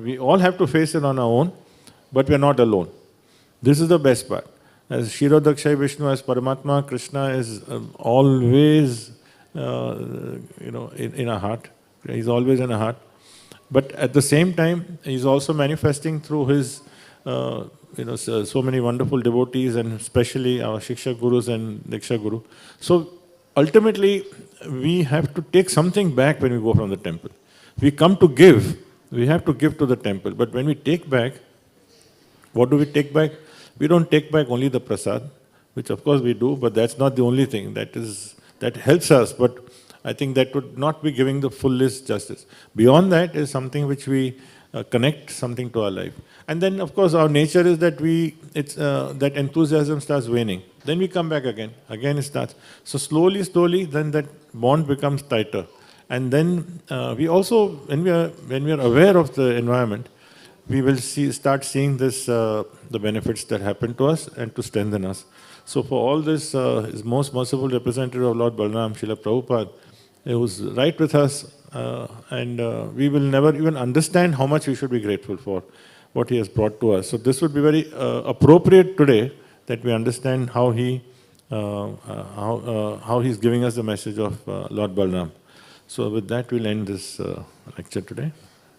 S3: we all have to face it on our own, but we're not alone. This is the best part. As Kshirodakshay Vishnu, as Paramatma, Krishna is always, in our heart. He's always in our heart. But at the same time, he's also manifesting through his, so many wonderful devotees, and especially our Shiksha Gurus and Diksha Guru. So ultimately, we have to take something back when we go from the temple. We come to give. We have to give to the temple. But when we take back, what do we take back? We don't take back only the prasad, which of course we do, but that's not the only thing. That helps us, but I think that would not be giving the fullest justice. Beyond that is something which we connect something to our life. And then of course our nature is that that enthusiasm starts waning. Then we come back again it starts. So slowly, then that bond becomes tighter. And then we also, when we are aware of the environment, we will start seeing the benefits that happen to us and to strengthen us. So for all this, is most merciful representative of Lord Balaram, Srila Prabhupada, who's right with us, and we will never even understand how much we should be grateful for what he has brought to us. So this would be very appropriate today that we understand how he's giving us the message of Lord Balaram. So with that, we'll end this lecture today.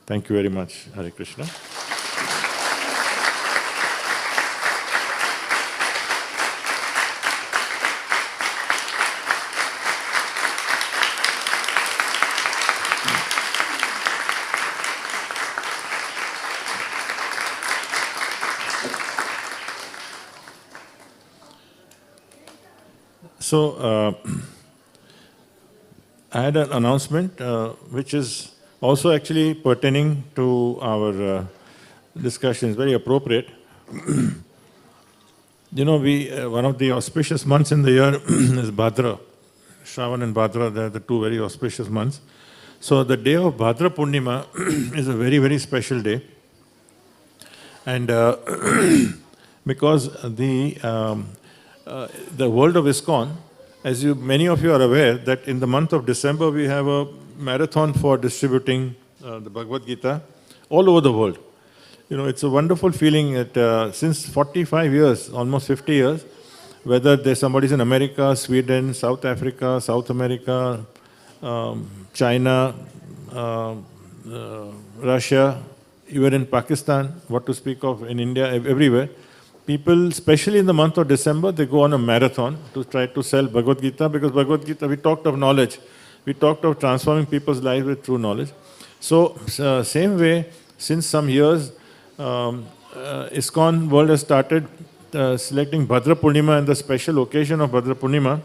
S3: Thank you very much. Hare Krishna. So, I had an announcement which is also actually pertaining to our discussions, very appropriate. One of the auspicious months in the year is Bhadra. Shravan and Bhadra, they are the two very auspicious months. So the day of Bhadra Purnima is a very, very special day. And because the world of ISKCON, as many of you are aware, that in the month of December we have a marathon for distributing the Bhagavad Gita all over the world. It's a wonderful feeling that since 45 years, almost 50 years, whether somebody's in America, Sweden, South Africa, South America, China, Russia, even in Pakistan, what to speak of in India, everywhere, people, especially in the month of December, they go on a marathon to try to sell Bhagavad Gita, because Bhagavad Gita, we talked of knowledge. We talked of transforming people's lives with true knowledge. So, same way, since some years, ISKCON world has started selecting Bhadra Purnima and the special occasion of Bhadra Purnima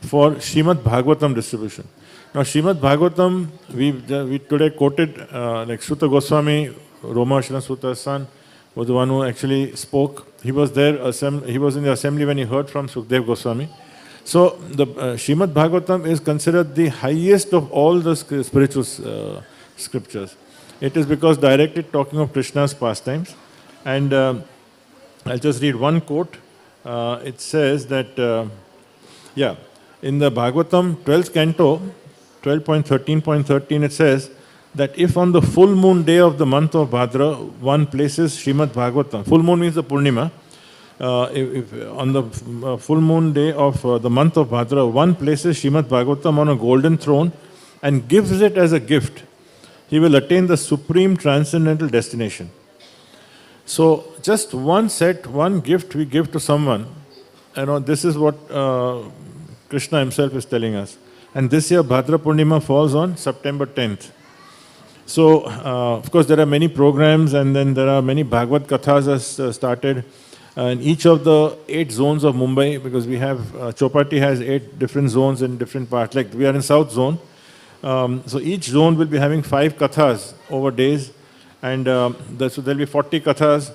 S3: for Srimad Bhagavatam distribution. Now, Srimad Bhagavatam, we today quoted like Sutta Goswami, Roma Suta's son, was the one who actually spoke. He was there, he was in the assembly when he heard from Sukdev Goswami. So, the Srimad Bhagavatam is considered the highest of all the spiritual scriptures. It is because directly talking of Krishna's pastimes. And I'll just read one quote. It says that, In the Bhagavatam 12th canto, 12.13.13, it says that if on the full moon day of the month of Bhadra, one places Srimad Bhagavatam, full moon means the Purnima, if on the full moon day of the month of Bhadra, one places Srimad Bhagavatam on a golden throne and gives it as a gift, he will attain the supreme transcendental destination. So, just one set, one gift we give to someone, this is what Krishna himself is telling us. And this year, Bhadra Purnima falls on September 10th. So, of course, there are many programs, and then there are many Bhagavad Kathas has started in each of the 8 zones of Mumbai, because we have, Chowpatty has 8 different zones in different parts. Like we are in South Zone. So each zone will be having 5 kathas over days, and so there will be 40 kathas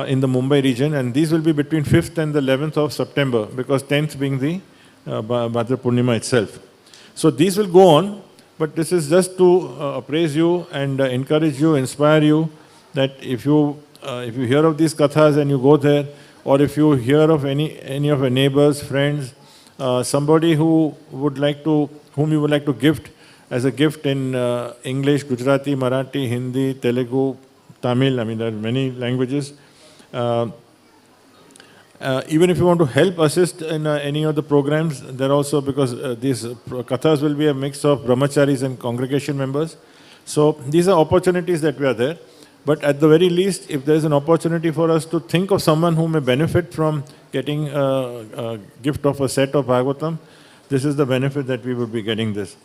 S3: in the Mumbai region, and these will be between 5th and the 11th of September, because 10th being the Bhadra Purnima itself. So these will go on, but this is just to appraise you and encourage you, inspire you, that if you hear of these kathas and you go there, or if you hear of any of your neighbors, friends, somebody whom you would like to gift as a gift in English, Gujarati, Marathi, Hindi, Telugu, Tamil, there are many languages. Even if you want to help assist in any of the programs, there also, because these kathas will be a mix of brahmacharis and congregation members. So these are opportunities that we are there. But at the very least, if there is an opportunity for us to think of someone who may benefit from getting a gift of a set of Bhagavatam, this is the benefit that we would be getting this.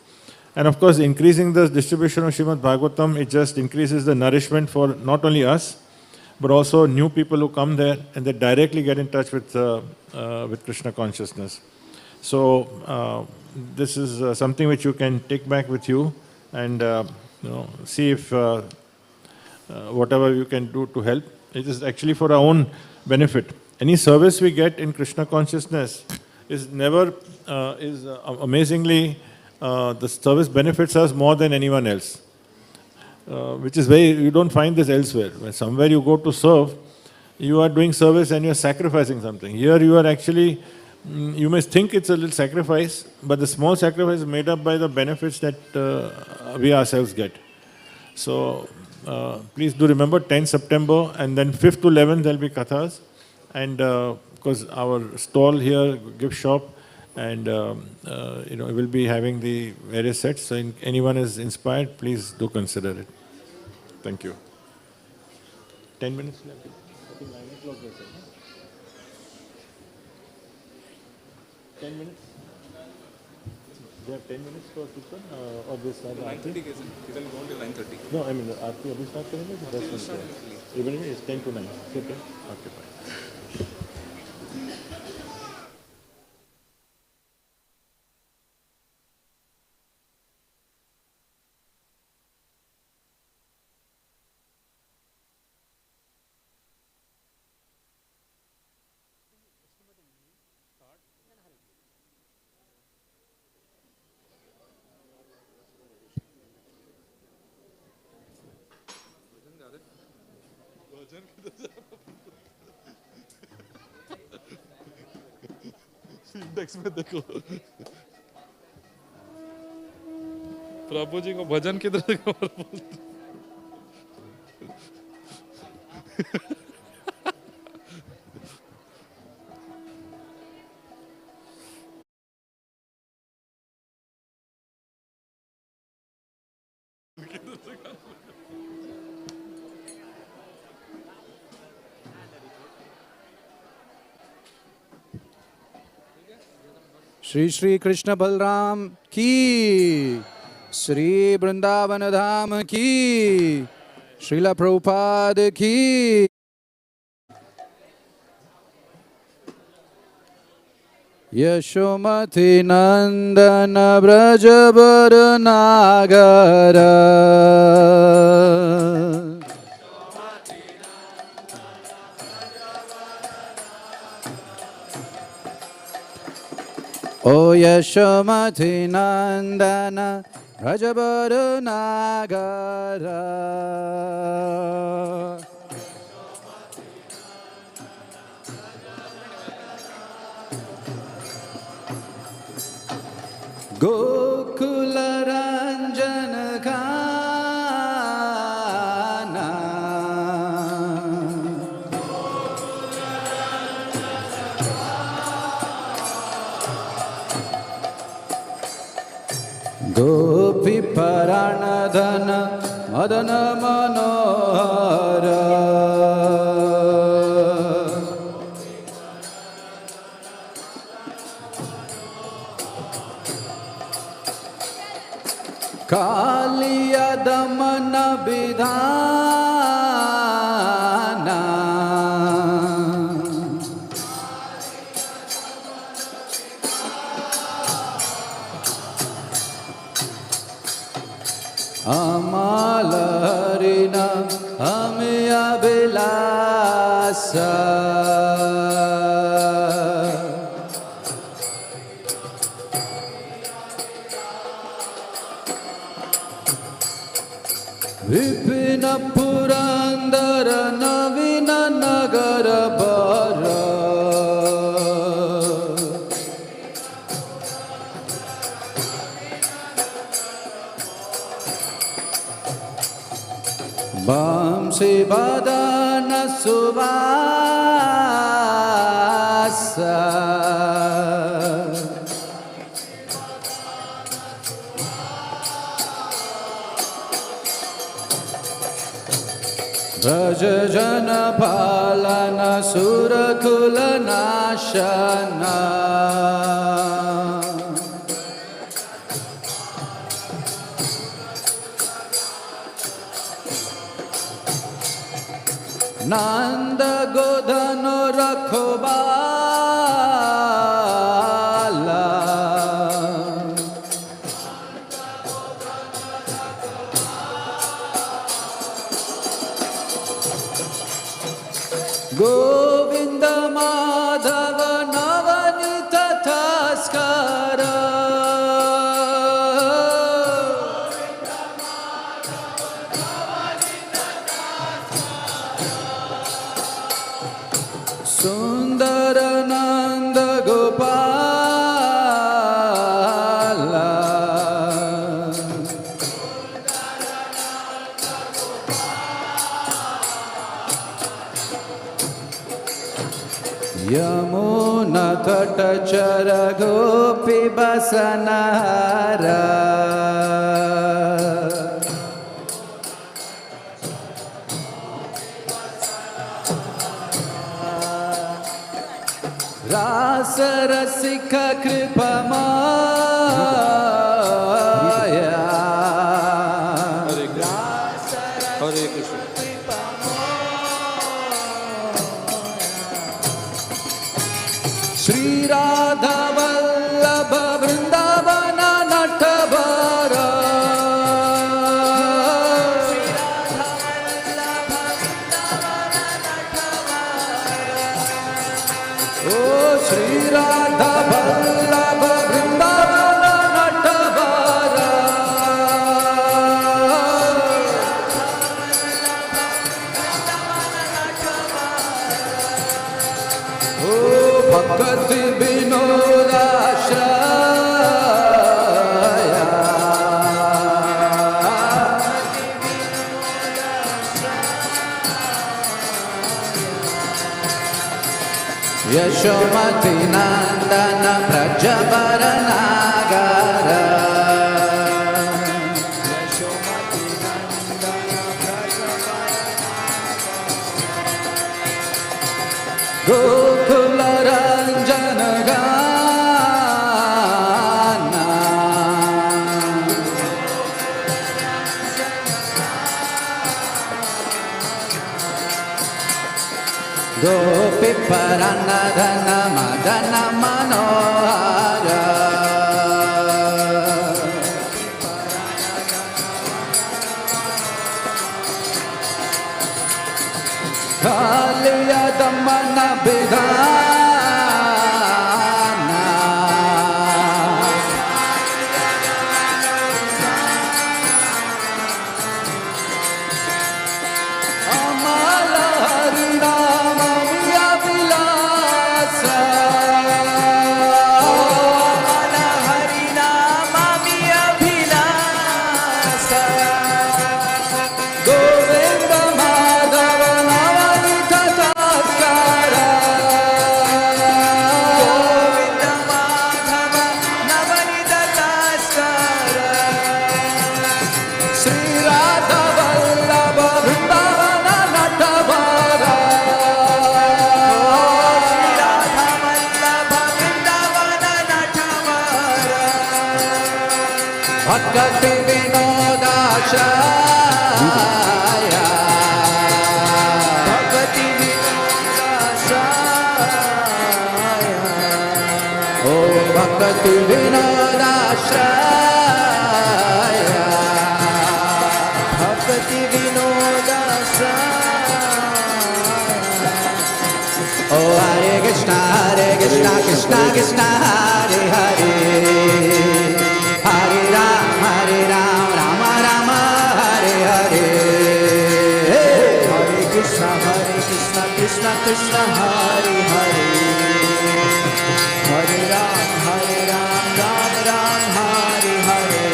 S3: And of course, increasing the distribution of Srimad Bhagavatam, it just increases the nourishment for not only us, but also new people who come there and they directly get in touch with Krishna consciousness. So this is something which you can take back with you and see if whatever you can do to help. It is actually for our own benefit. Any service we get in Krishna consciousness is never amazingly the service benefits us more than anyone else. Which is you don't find this elsewhere. When somewhere you go to serve, you are doing service and you are sacrificing something. Here you are actually, you may think it's a little sacrifice, but the small sacrifice is made up by the benefits that we ourselves get. So please do remember 10th September, and then 5th to 11th there will be kathas, and because our stall here, gift shop, and we will be having the various sets. So anyone is inspired, please do consider it. Thank you. 10 minutes left. I think 9 o'clock they said, no? 10 minutes? They have 10 minutes for Kirtan or this?
S4: 9:30 it will go until 9:30.
S3: No, Aarti abhi start karenge?
S4: We'll start early.
S3: Evening is 10 to 9. Okay? Okay, fine.
S4: Index में देखो प्रभु जी को भजन किधर
S5: श्री श्री कृष्ण बलराम की, श्री वृंदावन धाम की, श्रीला प्रभुपाद की। यशोमति नंदन ब्रज बर नागर, ओ यशोमति नंदन ब्रज बर नागर, गोकुल रंजन गाना गोपी पराणधन मदन मनोहर कालिया दमन विधाना अमल हरिण हम अभिलाष विपिन पुरंदर नवीन नगर बर वंशी बदन सुवास ब्रज जन पालन सुरकुल नाशन नंद गोधन रखवाला गोविंद माधव नवनीत तस्कर सुंदर नंद गोपाल यमुना तट चर गोपी बसनहारा रास रसिक कृपमाया
S4: हरे कृष्ण
S5: श्री राधा वल्लभ वृंदावन नटवर ओ श्री राधा वल्लभ वृंदावन नटवर ओ भक्ति विनोदाश्रय यशोमती नंदन ब्रजवर नागर गोकुल रंजन गाना गोपी परानधन मदन मनोहर कालिया दमन विधाना अमल हरिनाम अभिलाष अमल हरिनाम Bhakti Vinodashraya Bhakti Vinodashraya Oh Bhakti Vinodashraya Bhakti Vinodashraya Oh Hare Krishna Krishna Krishna Hare Hare Hare Ram Rama Rama Hare Hare Hare Krishna Krishna Krishna Hare Hare Hare Ram Ram Ram Hare Hare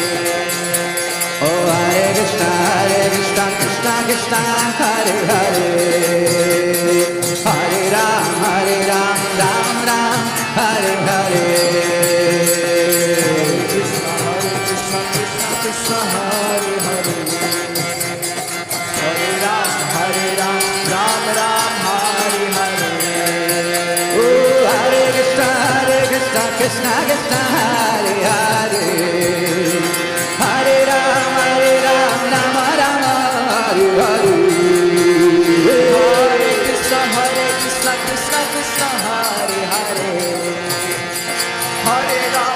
S5: Oh Hare Krishna Krishna Krishna Hare Hare Hare Ram Ram Ram Hare Hare Krishna Krishna Hare Hare Hare Ram Ram Hare Hare Oh Hare Krishna Krishna Hare Hare Hare Ram Rama Rama Hare Hare Hare Krishna Krishna Hare Hare Hare Ram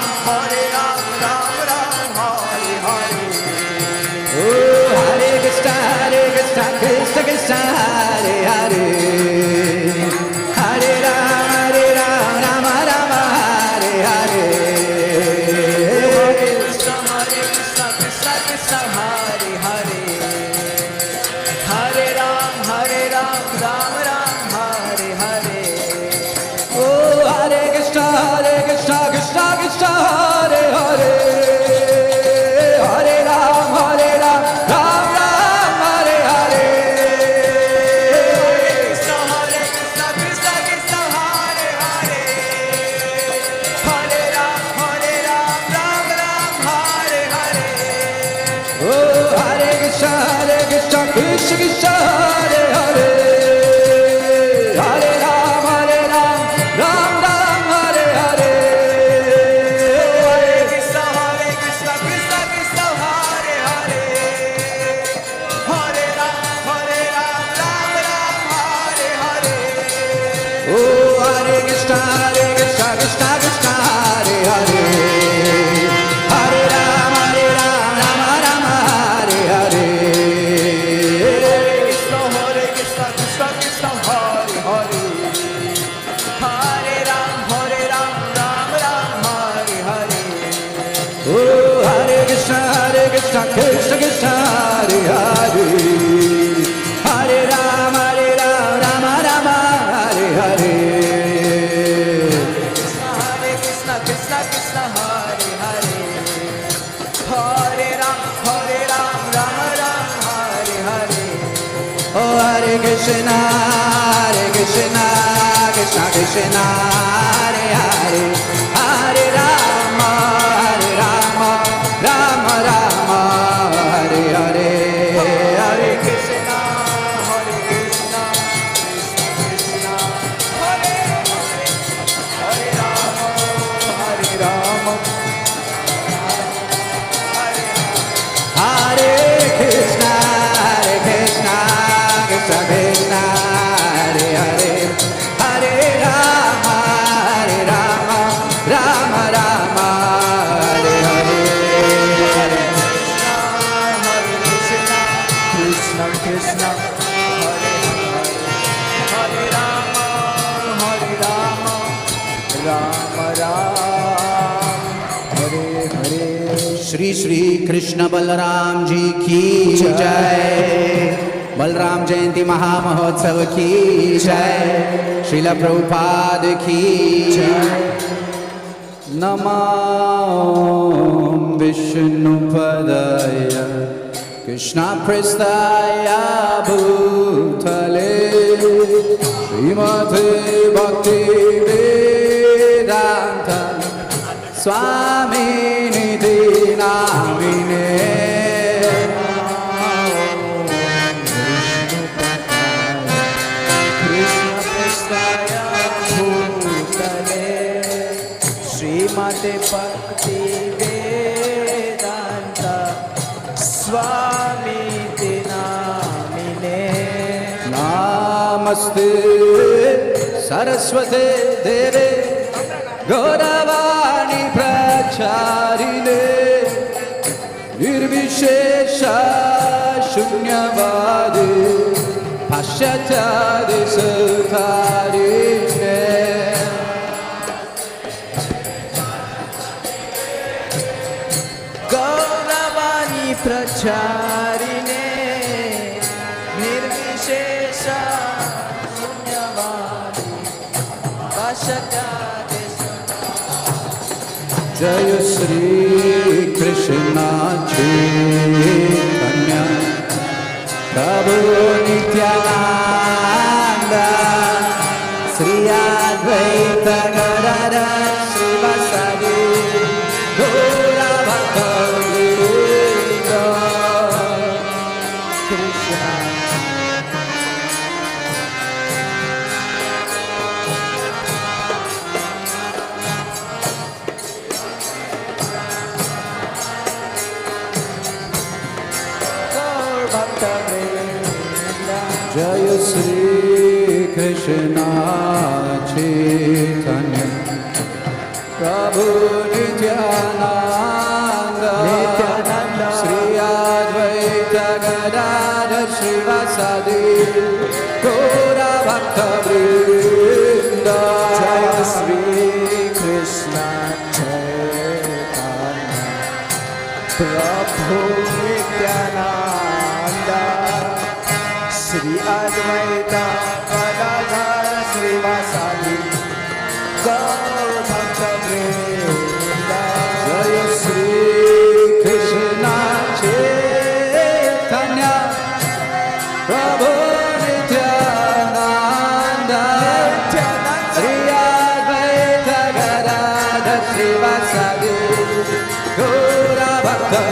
S5: Ram Hare Hare Oh Hare Krishna Krishna Hare Hare Hare Ram Rama Rama Hare Hare Hare Krishna Krishna Hare Hare Hare Ram Ram Hare Hare Oh Hare Krishna Krishna Hare Hare Hare Ram Ram Hare Hare Krishna Krishna Hare Hare Hare Ram Ram Hare Hare Oh Hare Krishna Krishna Hare Hare Hare Ram Ram Hare Hare Hare Krishna Krishna Hare Hare Hare Ram Hare Hare Oh Hare Krishna Krishna Hare Hare Hare Ram Rama Hare Hare Hare Krishna Krishna Hare Hare Hare Ram Hare Hare Oh Hare Krishna Krishna Hare Hare Hare Ram Rama Hare Hare Hare Krishna Krishna Hare Hare Hare Ram Rama Hare Hare Oh Hare Krishna Krishna Hare Hare Hare Rama Rama Hare Hare Hare Krishna Krishna Hare Hare Hare Rama Hare Krishna Krishna Hare Hare Hare Rama Rama Hare Hare Hare Krishna Krishna Hare Hare Rama Rama Hare Hare Shri Shri Krishna Balaram Ji ki jai Balram जयंती महामहोत्सव की जय श्रील प्रभुपाद की जय नमो विष्णुपदाय कृष्णप्रेष्ठाय भूतले श्रीमते भक्ति वेदांत स्वामिनिधि नामिने श्रीमते भक्ति वेदांत नमस्ते सरस्वते देवे गौरवाणी प्रचारिणे निर्विशेष शून्यवादे पाश्चात्यादि सुधारिणे गौरवाणी प्रचारिणे निर्विशेष शून्यवादे पाश्चात्यादि जय श्री कृष्ण चैतन्य प्रभु नित्यानंद श्री अद्वैत गदाधर श्रीवासादि गौर भक्तवृंद कृष्ण जय श्री कृष्ण चैतन्य प्रभु नित्यानंद श्री अद्वैत गदाधर श्रीवासादि गौर भक्तवृंद जय श्री कृष्ण चैतन्य प्रभु नित्यानंद श्री अद्वैत गदाधर श्रीवासादि गौर भक्तवृंद जय श्री कृष्ण चैतन्य प्रभु नित्यानंद श्री अद्वैत गदाधर श्रीवासादि गौर भक्तवृंद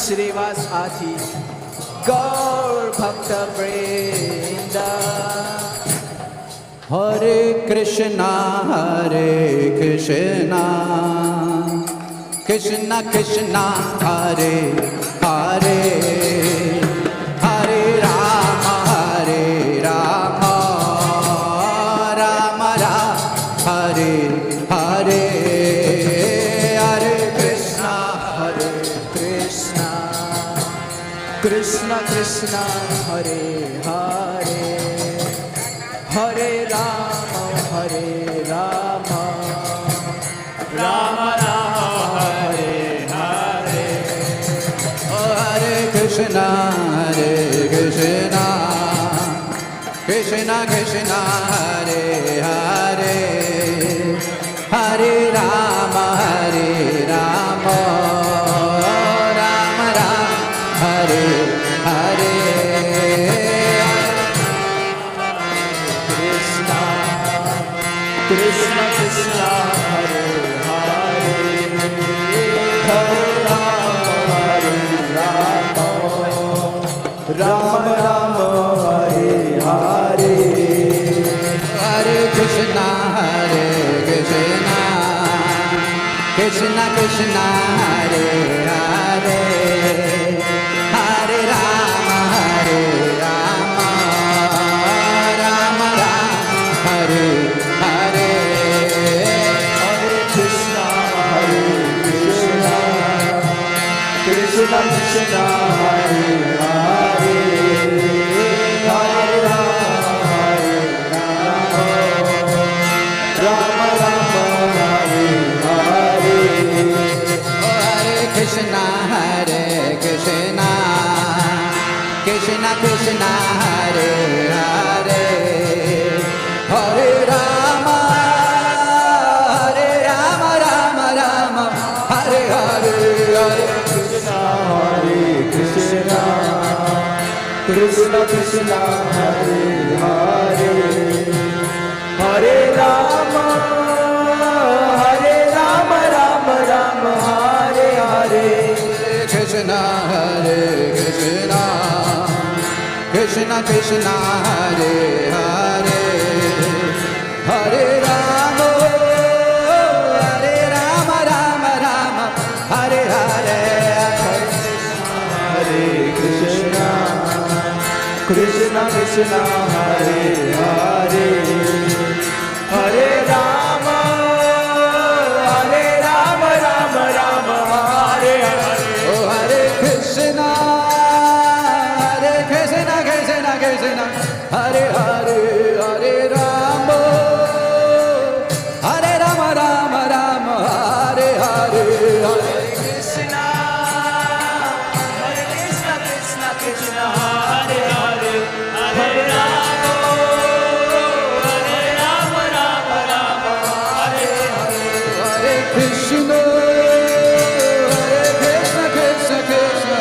S5: श्रीवासादि गौर भक्तवृंद हरे कृष्णा कृष्ण कृष्ण हरे हरे हरे राम राम राम हरे हरे हरे कृष्ण कृष्ण कृष्ण हरे हरे हरे राम राम राम हरे हरे ओ हरे Krishna Krishna Krishna Hare Hare Hare Ram Ram Ram Ram Hare Hare Krishna Krishna Krishna Hare Hare Hare Ram Ram Ram Hare Hare Hare Krishna Krishna Krishna Hare Hare Hare Ram Ram Ram Hare Hare Hare Krishna Krishna Krishna Hare Hare Hare Ram Ram Ram Hare Hare Hare Krishna Krishna Krishna Hare Hare Hare Ram Ram Ram Hare Hare Hare Krishna Krishna Krishna Hare Hare Hare Ram Ram Ram Hare Hare Krishna Krishna Krishna Hare Hare Hare Rama, Hare Rama, Rama Rama, Hare Hare, Hare Krishna, Krishna Krishna, Hare Hare, Hare Rama, Hare Rama, Rama Rama, Hare Hare. Oh, Hare Krishna, Krishna Krishna, Hare Hare, Hare Rama, Hare Rama, Rama Rama, Hare Hare, Hare Krishna, Krishna Krishna, Hare Hare, Hare Rama, Hare Rama, Rama Rama, Hare Hare, Hare Krishna, Krishna Krishna,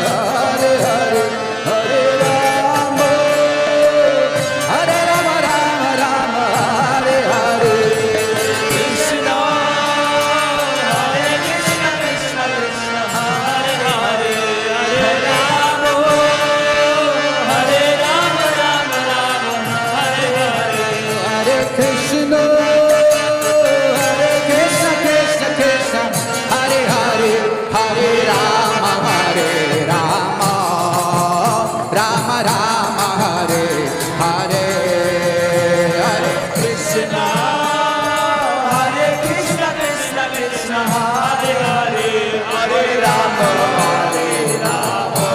S5: Hare Hare, Hare Rama, Hare Rama, Rama Rama, Hare Hare, Krishna, Krishna Krishna, Hare Hare, Hare Rama, Hare Rama, Rama Rama, Hare Hare, Hare Krishna, Krishna Krishna, Hare Hare, Hare Rama, Hare Rama, Rama Rama, Hare Hare, Hare Krishna, Krishna Krishna, Hare Hare, Hare Rama, Hare Rama,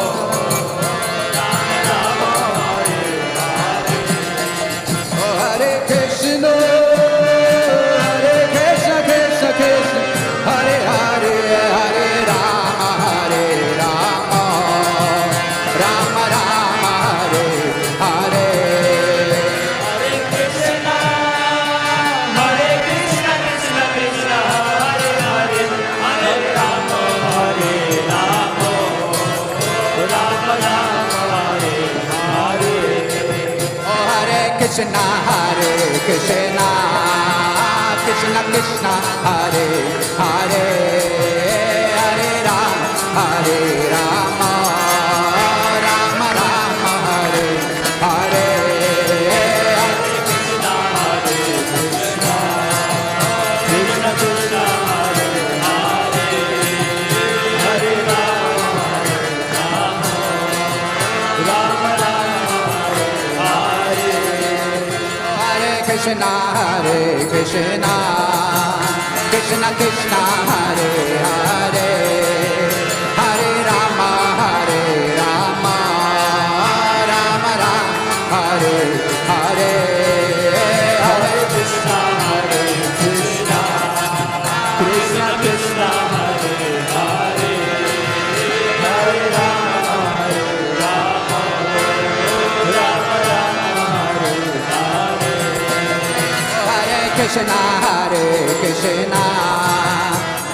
S5: oh, Hare Krishna, Krishna Krishna, Hare Hare, Hare Rama, Hare Rama, Rama Rama, Hare Hare, Hare Krishna, Krishna Krishna, Hare Hare, Hare Rama, Hare Rama, Rama Rama, Hare Hare. Oh, Hare Krishna, Krishna Krishna, Hare Hare, Hare Rama, Hare Rama, Rama Rama, Hare Hare, Hare Krishna, Krishna Krishna, Hare Hare, Hare Rama, Rama Rama, Hare Hare, Krishna, Krishna Krishna, Hare Hare, Hare Rama, Rama Rama, Hare Hare, Hare Krishna, Krishna Krishna, Hare Hare, Hare Rama, Rama Rama, Hare Hare, Hare Krishna,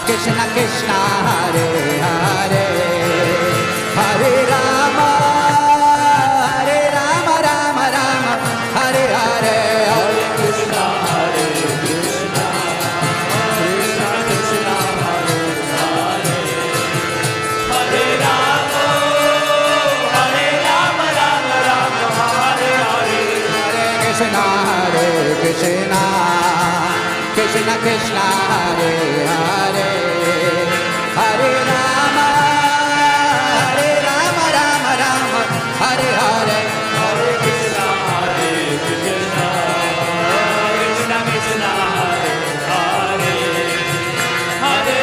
S5: Krishna Krishna, Hare Hare, Hare Rama, Rama Rama, Hare Hare, Hare Krishna, Krishna Krishna, Hare Hare, Hare Rama, Rama Rama, Hare Hare, Hare Krishna, Krishna Krishna, Hare Hare, Hare Rama, Rama Rama, Hare Hare, Hare Krishna, Krishna Krishna, Hare Hare, Hare Rama,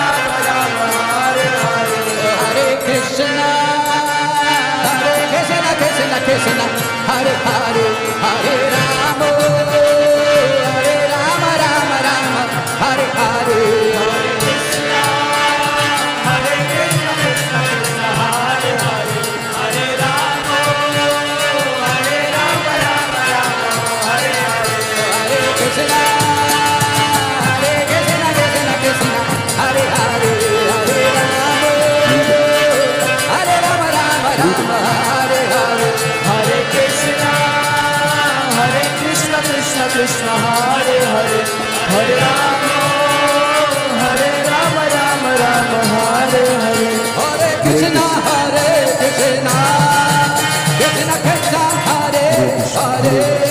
S5: Rama Rama, Hare Hare, Hare Krishna, Krishna, Hare Hare, Hare Rama, Rama Rama, Hare Hare, Hare Krishna, Krishna Krishna, Hare Hare, Hare Rama, Rama Rama, Hare Hare, Hare Krishna, Krishna Krishna, Hare Hare, Hare Rama, Rama Rama, Hare Hare, Hare Krishna, Krishna Krishna, Hare Hare, Hare Rama, Rama Rama, Hare Hare, Hare Krishna, Krishna Krishna, Hare Hare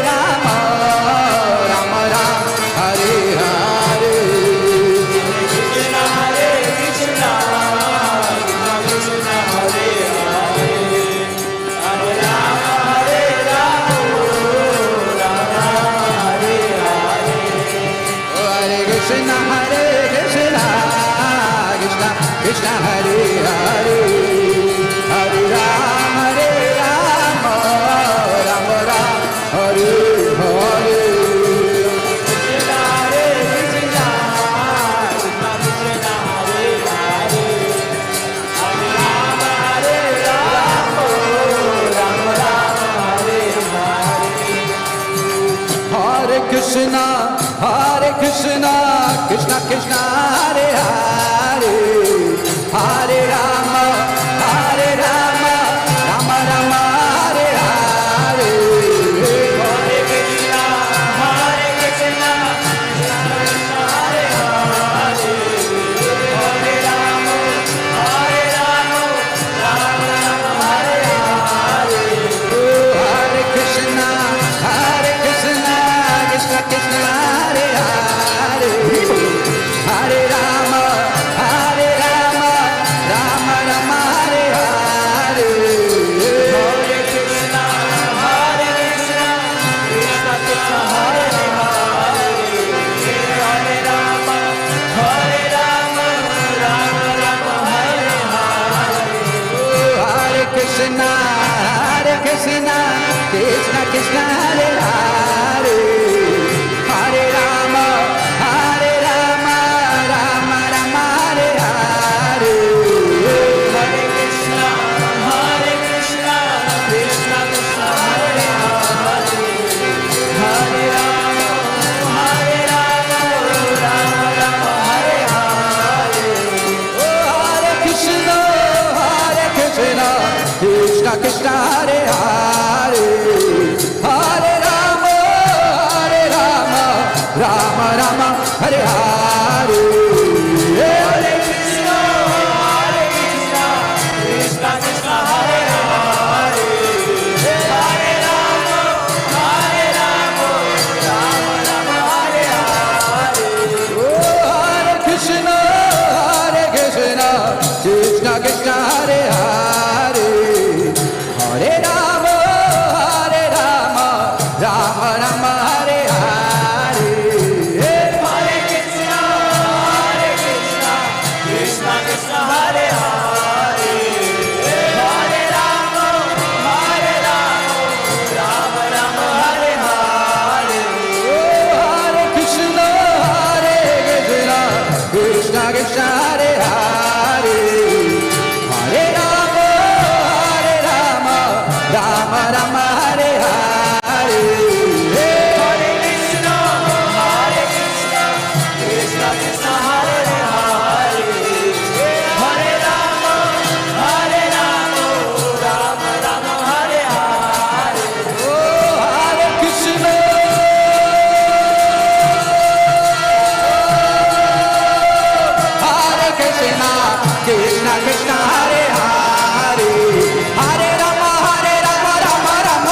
S5: Ram, Ram Ram, Krishna, Krishna Krishna, Hare Hare, Hare Rama, Rama Rama, Hare Hare. Hare Krishna, Krishna Krishna, Hare Hare, Hare Rama, Rama Rama, Hare Hare. Hare Krishna, Krishna Krishna, Hare Hare, Hare Rama, Rama Rama, Hare Hare. Hare Krishna, Krishna Krishna, Hare Hare, Hare Rama, Rama Rama, Hare Hare. Hare Krishna, Krishna Krishna, Hare Hare, Hare Rama, Rama Rama, Hare Hare. Hare Krishna, Krishna Krishna, Hare Hare, Hare Rama, Rama Rama, Hare Hare. Hare Krishna, Krishna Krishna, Hare Hare, Hare Rama, Rama Rama, Hare Hare. Hare Krishna, Krishna Krishna, Hare Hare, Hare Rama, Rama Rama, Hare Hare. Hare Krishna, Krishna Krishna, Hare Hare, Hare Rama, Rama Rama, Hare Hare. Hare Krishna, Krishna Krishna, Hare Hare, Hare Rama, Rama Rama, Hare Hare. Hare Krishna, Krishna Krishna, Hare Hare, Hare Rama, Rama Rama, Hare Hare. Hare Krishna, Krishna Krishna, Hare Hare, Hare Rama, Rama Rama, Hare Hare. Hare Krishna, Krishna Krishna, Hare Hare, Hare Rama, Rama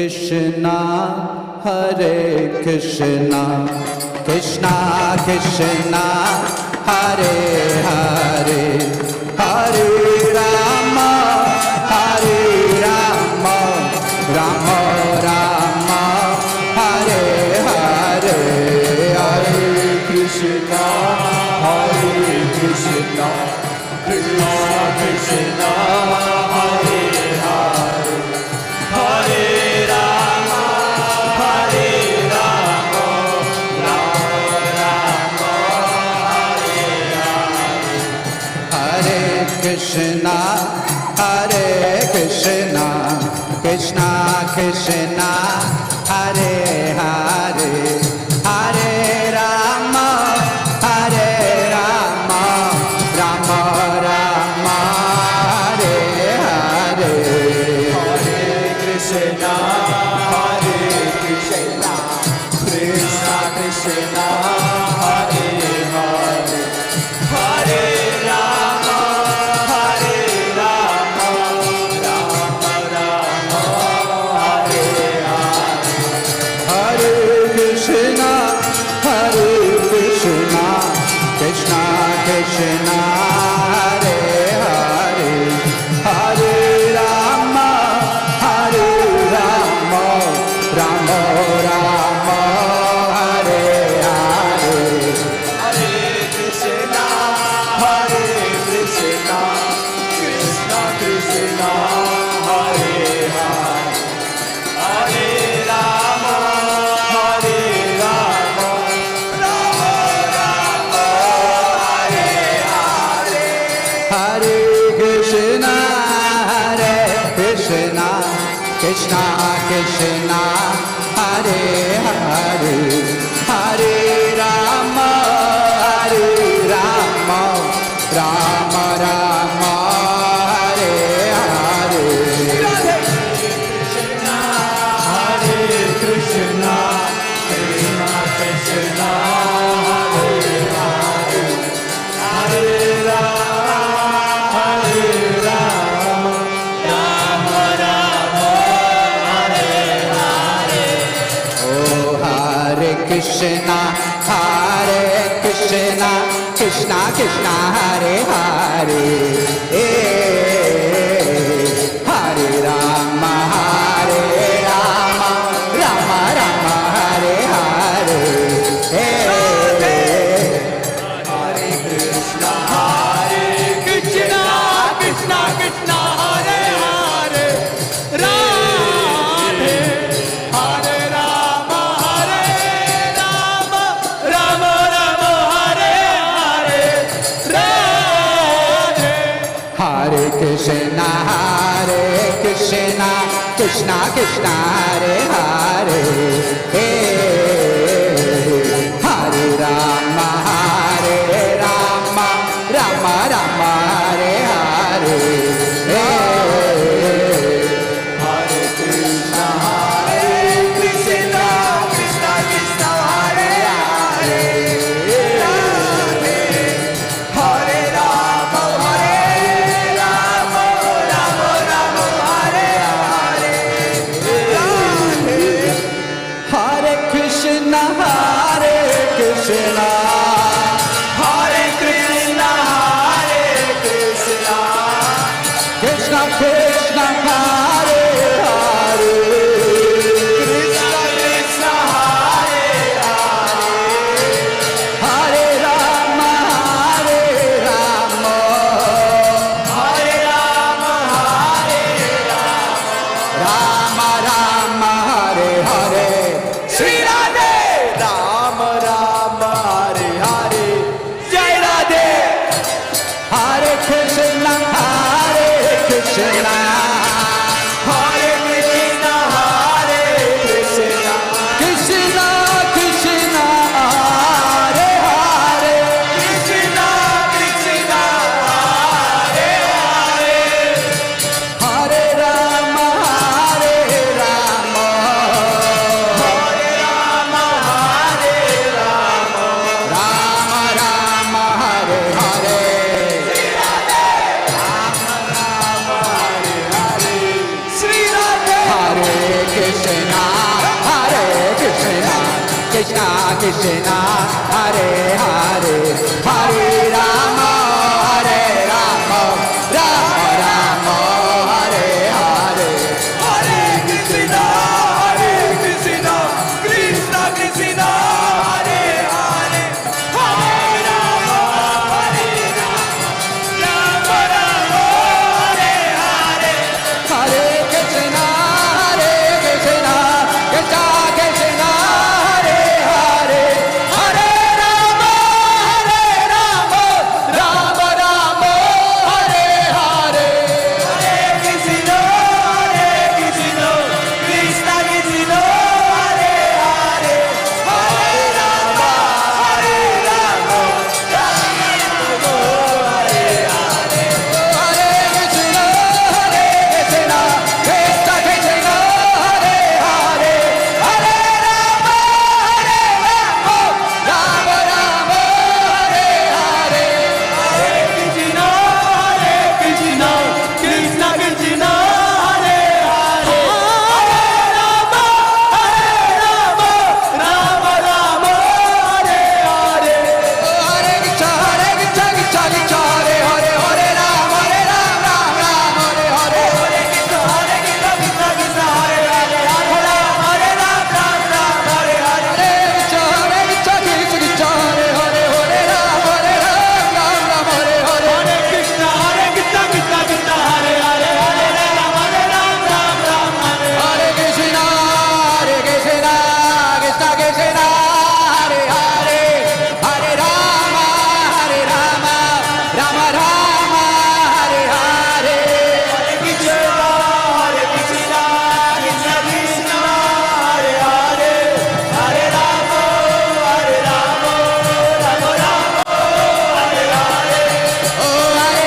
S5: Krishna, Hare Krishna, Krishna Krishna, Hare Hare, Hare Rama, Hare Rama, Rama Rama, Hare Hare, Hare Krishna, Hare Krishna, Krishna Krishna, Hare Hare, Hare Rama, Hare Rama, Rama Rama, Hare Hare, Hare Krishna, Hare Krishna, Krishna Krishna, Hare Hare, Hare Rama, Hare Rama, Rama Rama, Hare Hare, Hare Krishna, Hare Krishna, Krishna Krishna, Hare Hare, Hare Rama, Hare Rama, Rama Rama, Hare Hare, Hare Krishna, Hare Krishna, Krishna Krishna, Hare Hare, Hare Rama, Hare Rama, Rama Rama, Hare Hare, Hare Krishna, Hare Krishna, Krishna Krishna, Hare Hare, Hare Rama, Hare Rama, Rama Rama, Hare Hare, Hare Krishna, Hare Krishna, Krishna Krishna, Hare Hare, Hare Rama, Hare Rama, Rama Rama, Hare Hare, Hare Krishna, Hare Krishna, Krishna Krishna, Hare Hare, Hare Rama, Hare Rama, Rama Rama, Hare Hare. Oh, Hare Krishna, Hare Krishna, Krishna Krishna, Hare Hare, Hare Rama, Hare Rama, Rama Rama, Hare Hare, Hare Krishna, Hare Krishna, Krishna Krishna, Hare Hare, Radhe, Hare Rama, Hare Rama, Rama Rama, Hare Hare, Radhe, Hare Krishna, Hare Krishna, Krishna Krishna, Hare Hare, Hare Rama, Hare Rama, Rama Rama, Hare Hare, Hare Krishna, Hare Krishna, Krishna Krishna, Hare Hare, Radhe, Hare Rama, Hare Rama, Rama Rama, Hare Hare, Radhe, Hare Krishna, Hare Krishna, Hare Krishna, Hare Krishna, Krishna Krishna, Hare Hare, Krishna Krishna, Hare Hare, Hare Rama, Hare Rama, Hare Rama, Hare Rama, Rama Rama, Hare Hare, Shri Radhe, Rama Rama, Hare Hare, Jai Radhe, Hare Krishna, Hare Krishna, Hare Krishna, Hare Krishna, Krishna Krishna, Hare Hare, Krishna Krishna, Hare Hare, Hare Rama, Hare Rama, Hare Rama, Hare Rama, Rama Rama, Hare Hare, Rama Rama, Hare Krishna Krishna Hare Hare Hare Rama Hare Rama Rama Rama Hare Hare Hare Krishna Krishna Krishna Hare Hare Hare Rama Hare Rama Rama Hare Hare Hare Krishna Krishna Krishna Hare Hare Hare Rama Rama Rama Hare Hare Hare Krishna Krishna Krishna Hare Hare Hare Rama Rama Hare Hare Hare Krishna Krishna Krishna Hare Hare Hare Rama Rama Rama Hare Hare Hare Krishna Krishna Krishna Hare Hare Hare Rama Rama Rama Hare Hare Hare Krishna Krishna Hare Hare Hare Rama Rama Hare Hare Hare Krishna Krishna Hare Hare Hare Rama Hare Hare Hare Krishna Krishna Hare Hare Hare Rama Hare Hare Krishna Krishna Hare Hare Hare Rama Hare Krishna Krishna Krishna Hare Hare Hare Rama Rama Rama Hare Hare Hare Krishna Krishna Krishna Hare Hare Hare Rama Rama Rama Hare Hare Oh Hare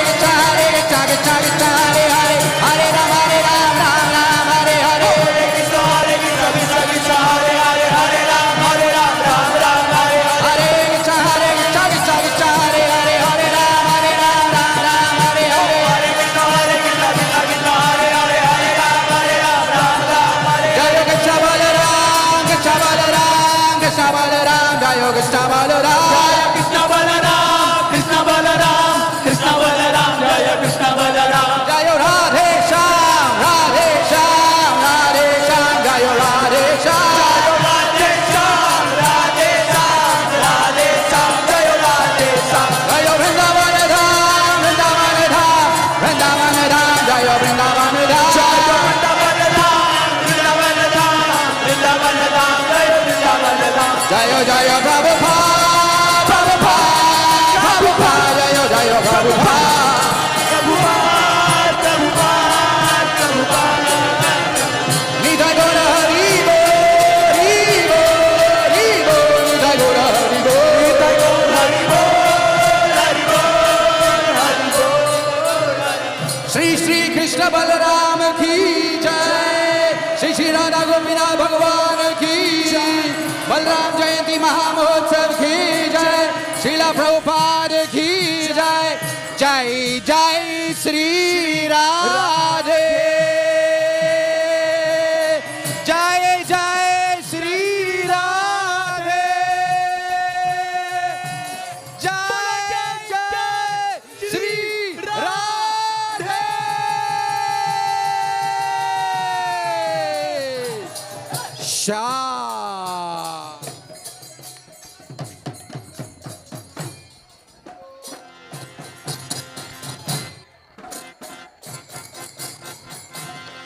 S5: Krishna Krishna Hare Hare Hare Rama Rama Hare Hare Hare Krishna Krishna Hare Hare Hare Rama Rama Hare Hare Krishna Krishna Hare Hare Hare Rama Rama Hare Hare Hare Krishna Krishna Hare Hare Hare Rama Rama Jaya Krishna Balaram Krishna Balaram Krishna Balaram Jaya Krishna Balaram Jaya Krishna Balaram Krishna Balaram Krishna Balaram Jaya Krishna Balaram Jaya Radhe Shyam Radhe Shyam Radhe Shyam Jaya Radhe Shyam Radhe Shyam Radhe Shyam Radhe Shyam Jaya Radhe Shyam Jaya Vrindavan Dham Vrindavan Dham Vrindavan Dham Jaya Vrindavan Dham Jaya Vrindavan Dham Vrindavan Dham Vrindavan Dham Jaya Vrindavan Dham Jaya Jaya Prabhupada Prabhupada Prabhupada Jaya Jaya Prabhupada Prabhupada Prabhupada Nidai Gora Hari Bo Hari Bo Hari Bo Nidai Gora Hari Bo Nidai Gora Hari Bo Hari Bo Hari Bo Shri Shri Krishna Balaram ki jai Shri Shri Radha Gopinath Bhagavan ki jai Balaram Jayanti Mahamotsav ki jai Srila Prabhupada ki jai Jai Jai Shri Radhe Jai Jai Shri Radhe Jai Jai Shri Radhe Shah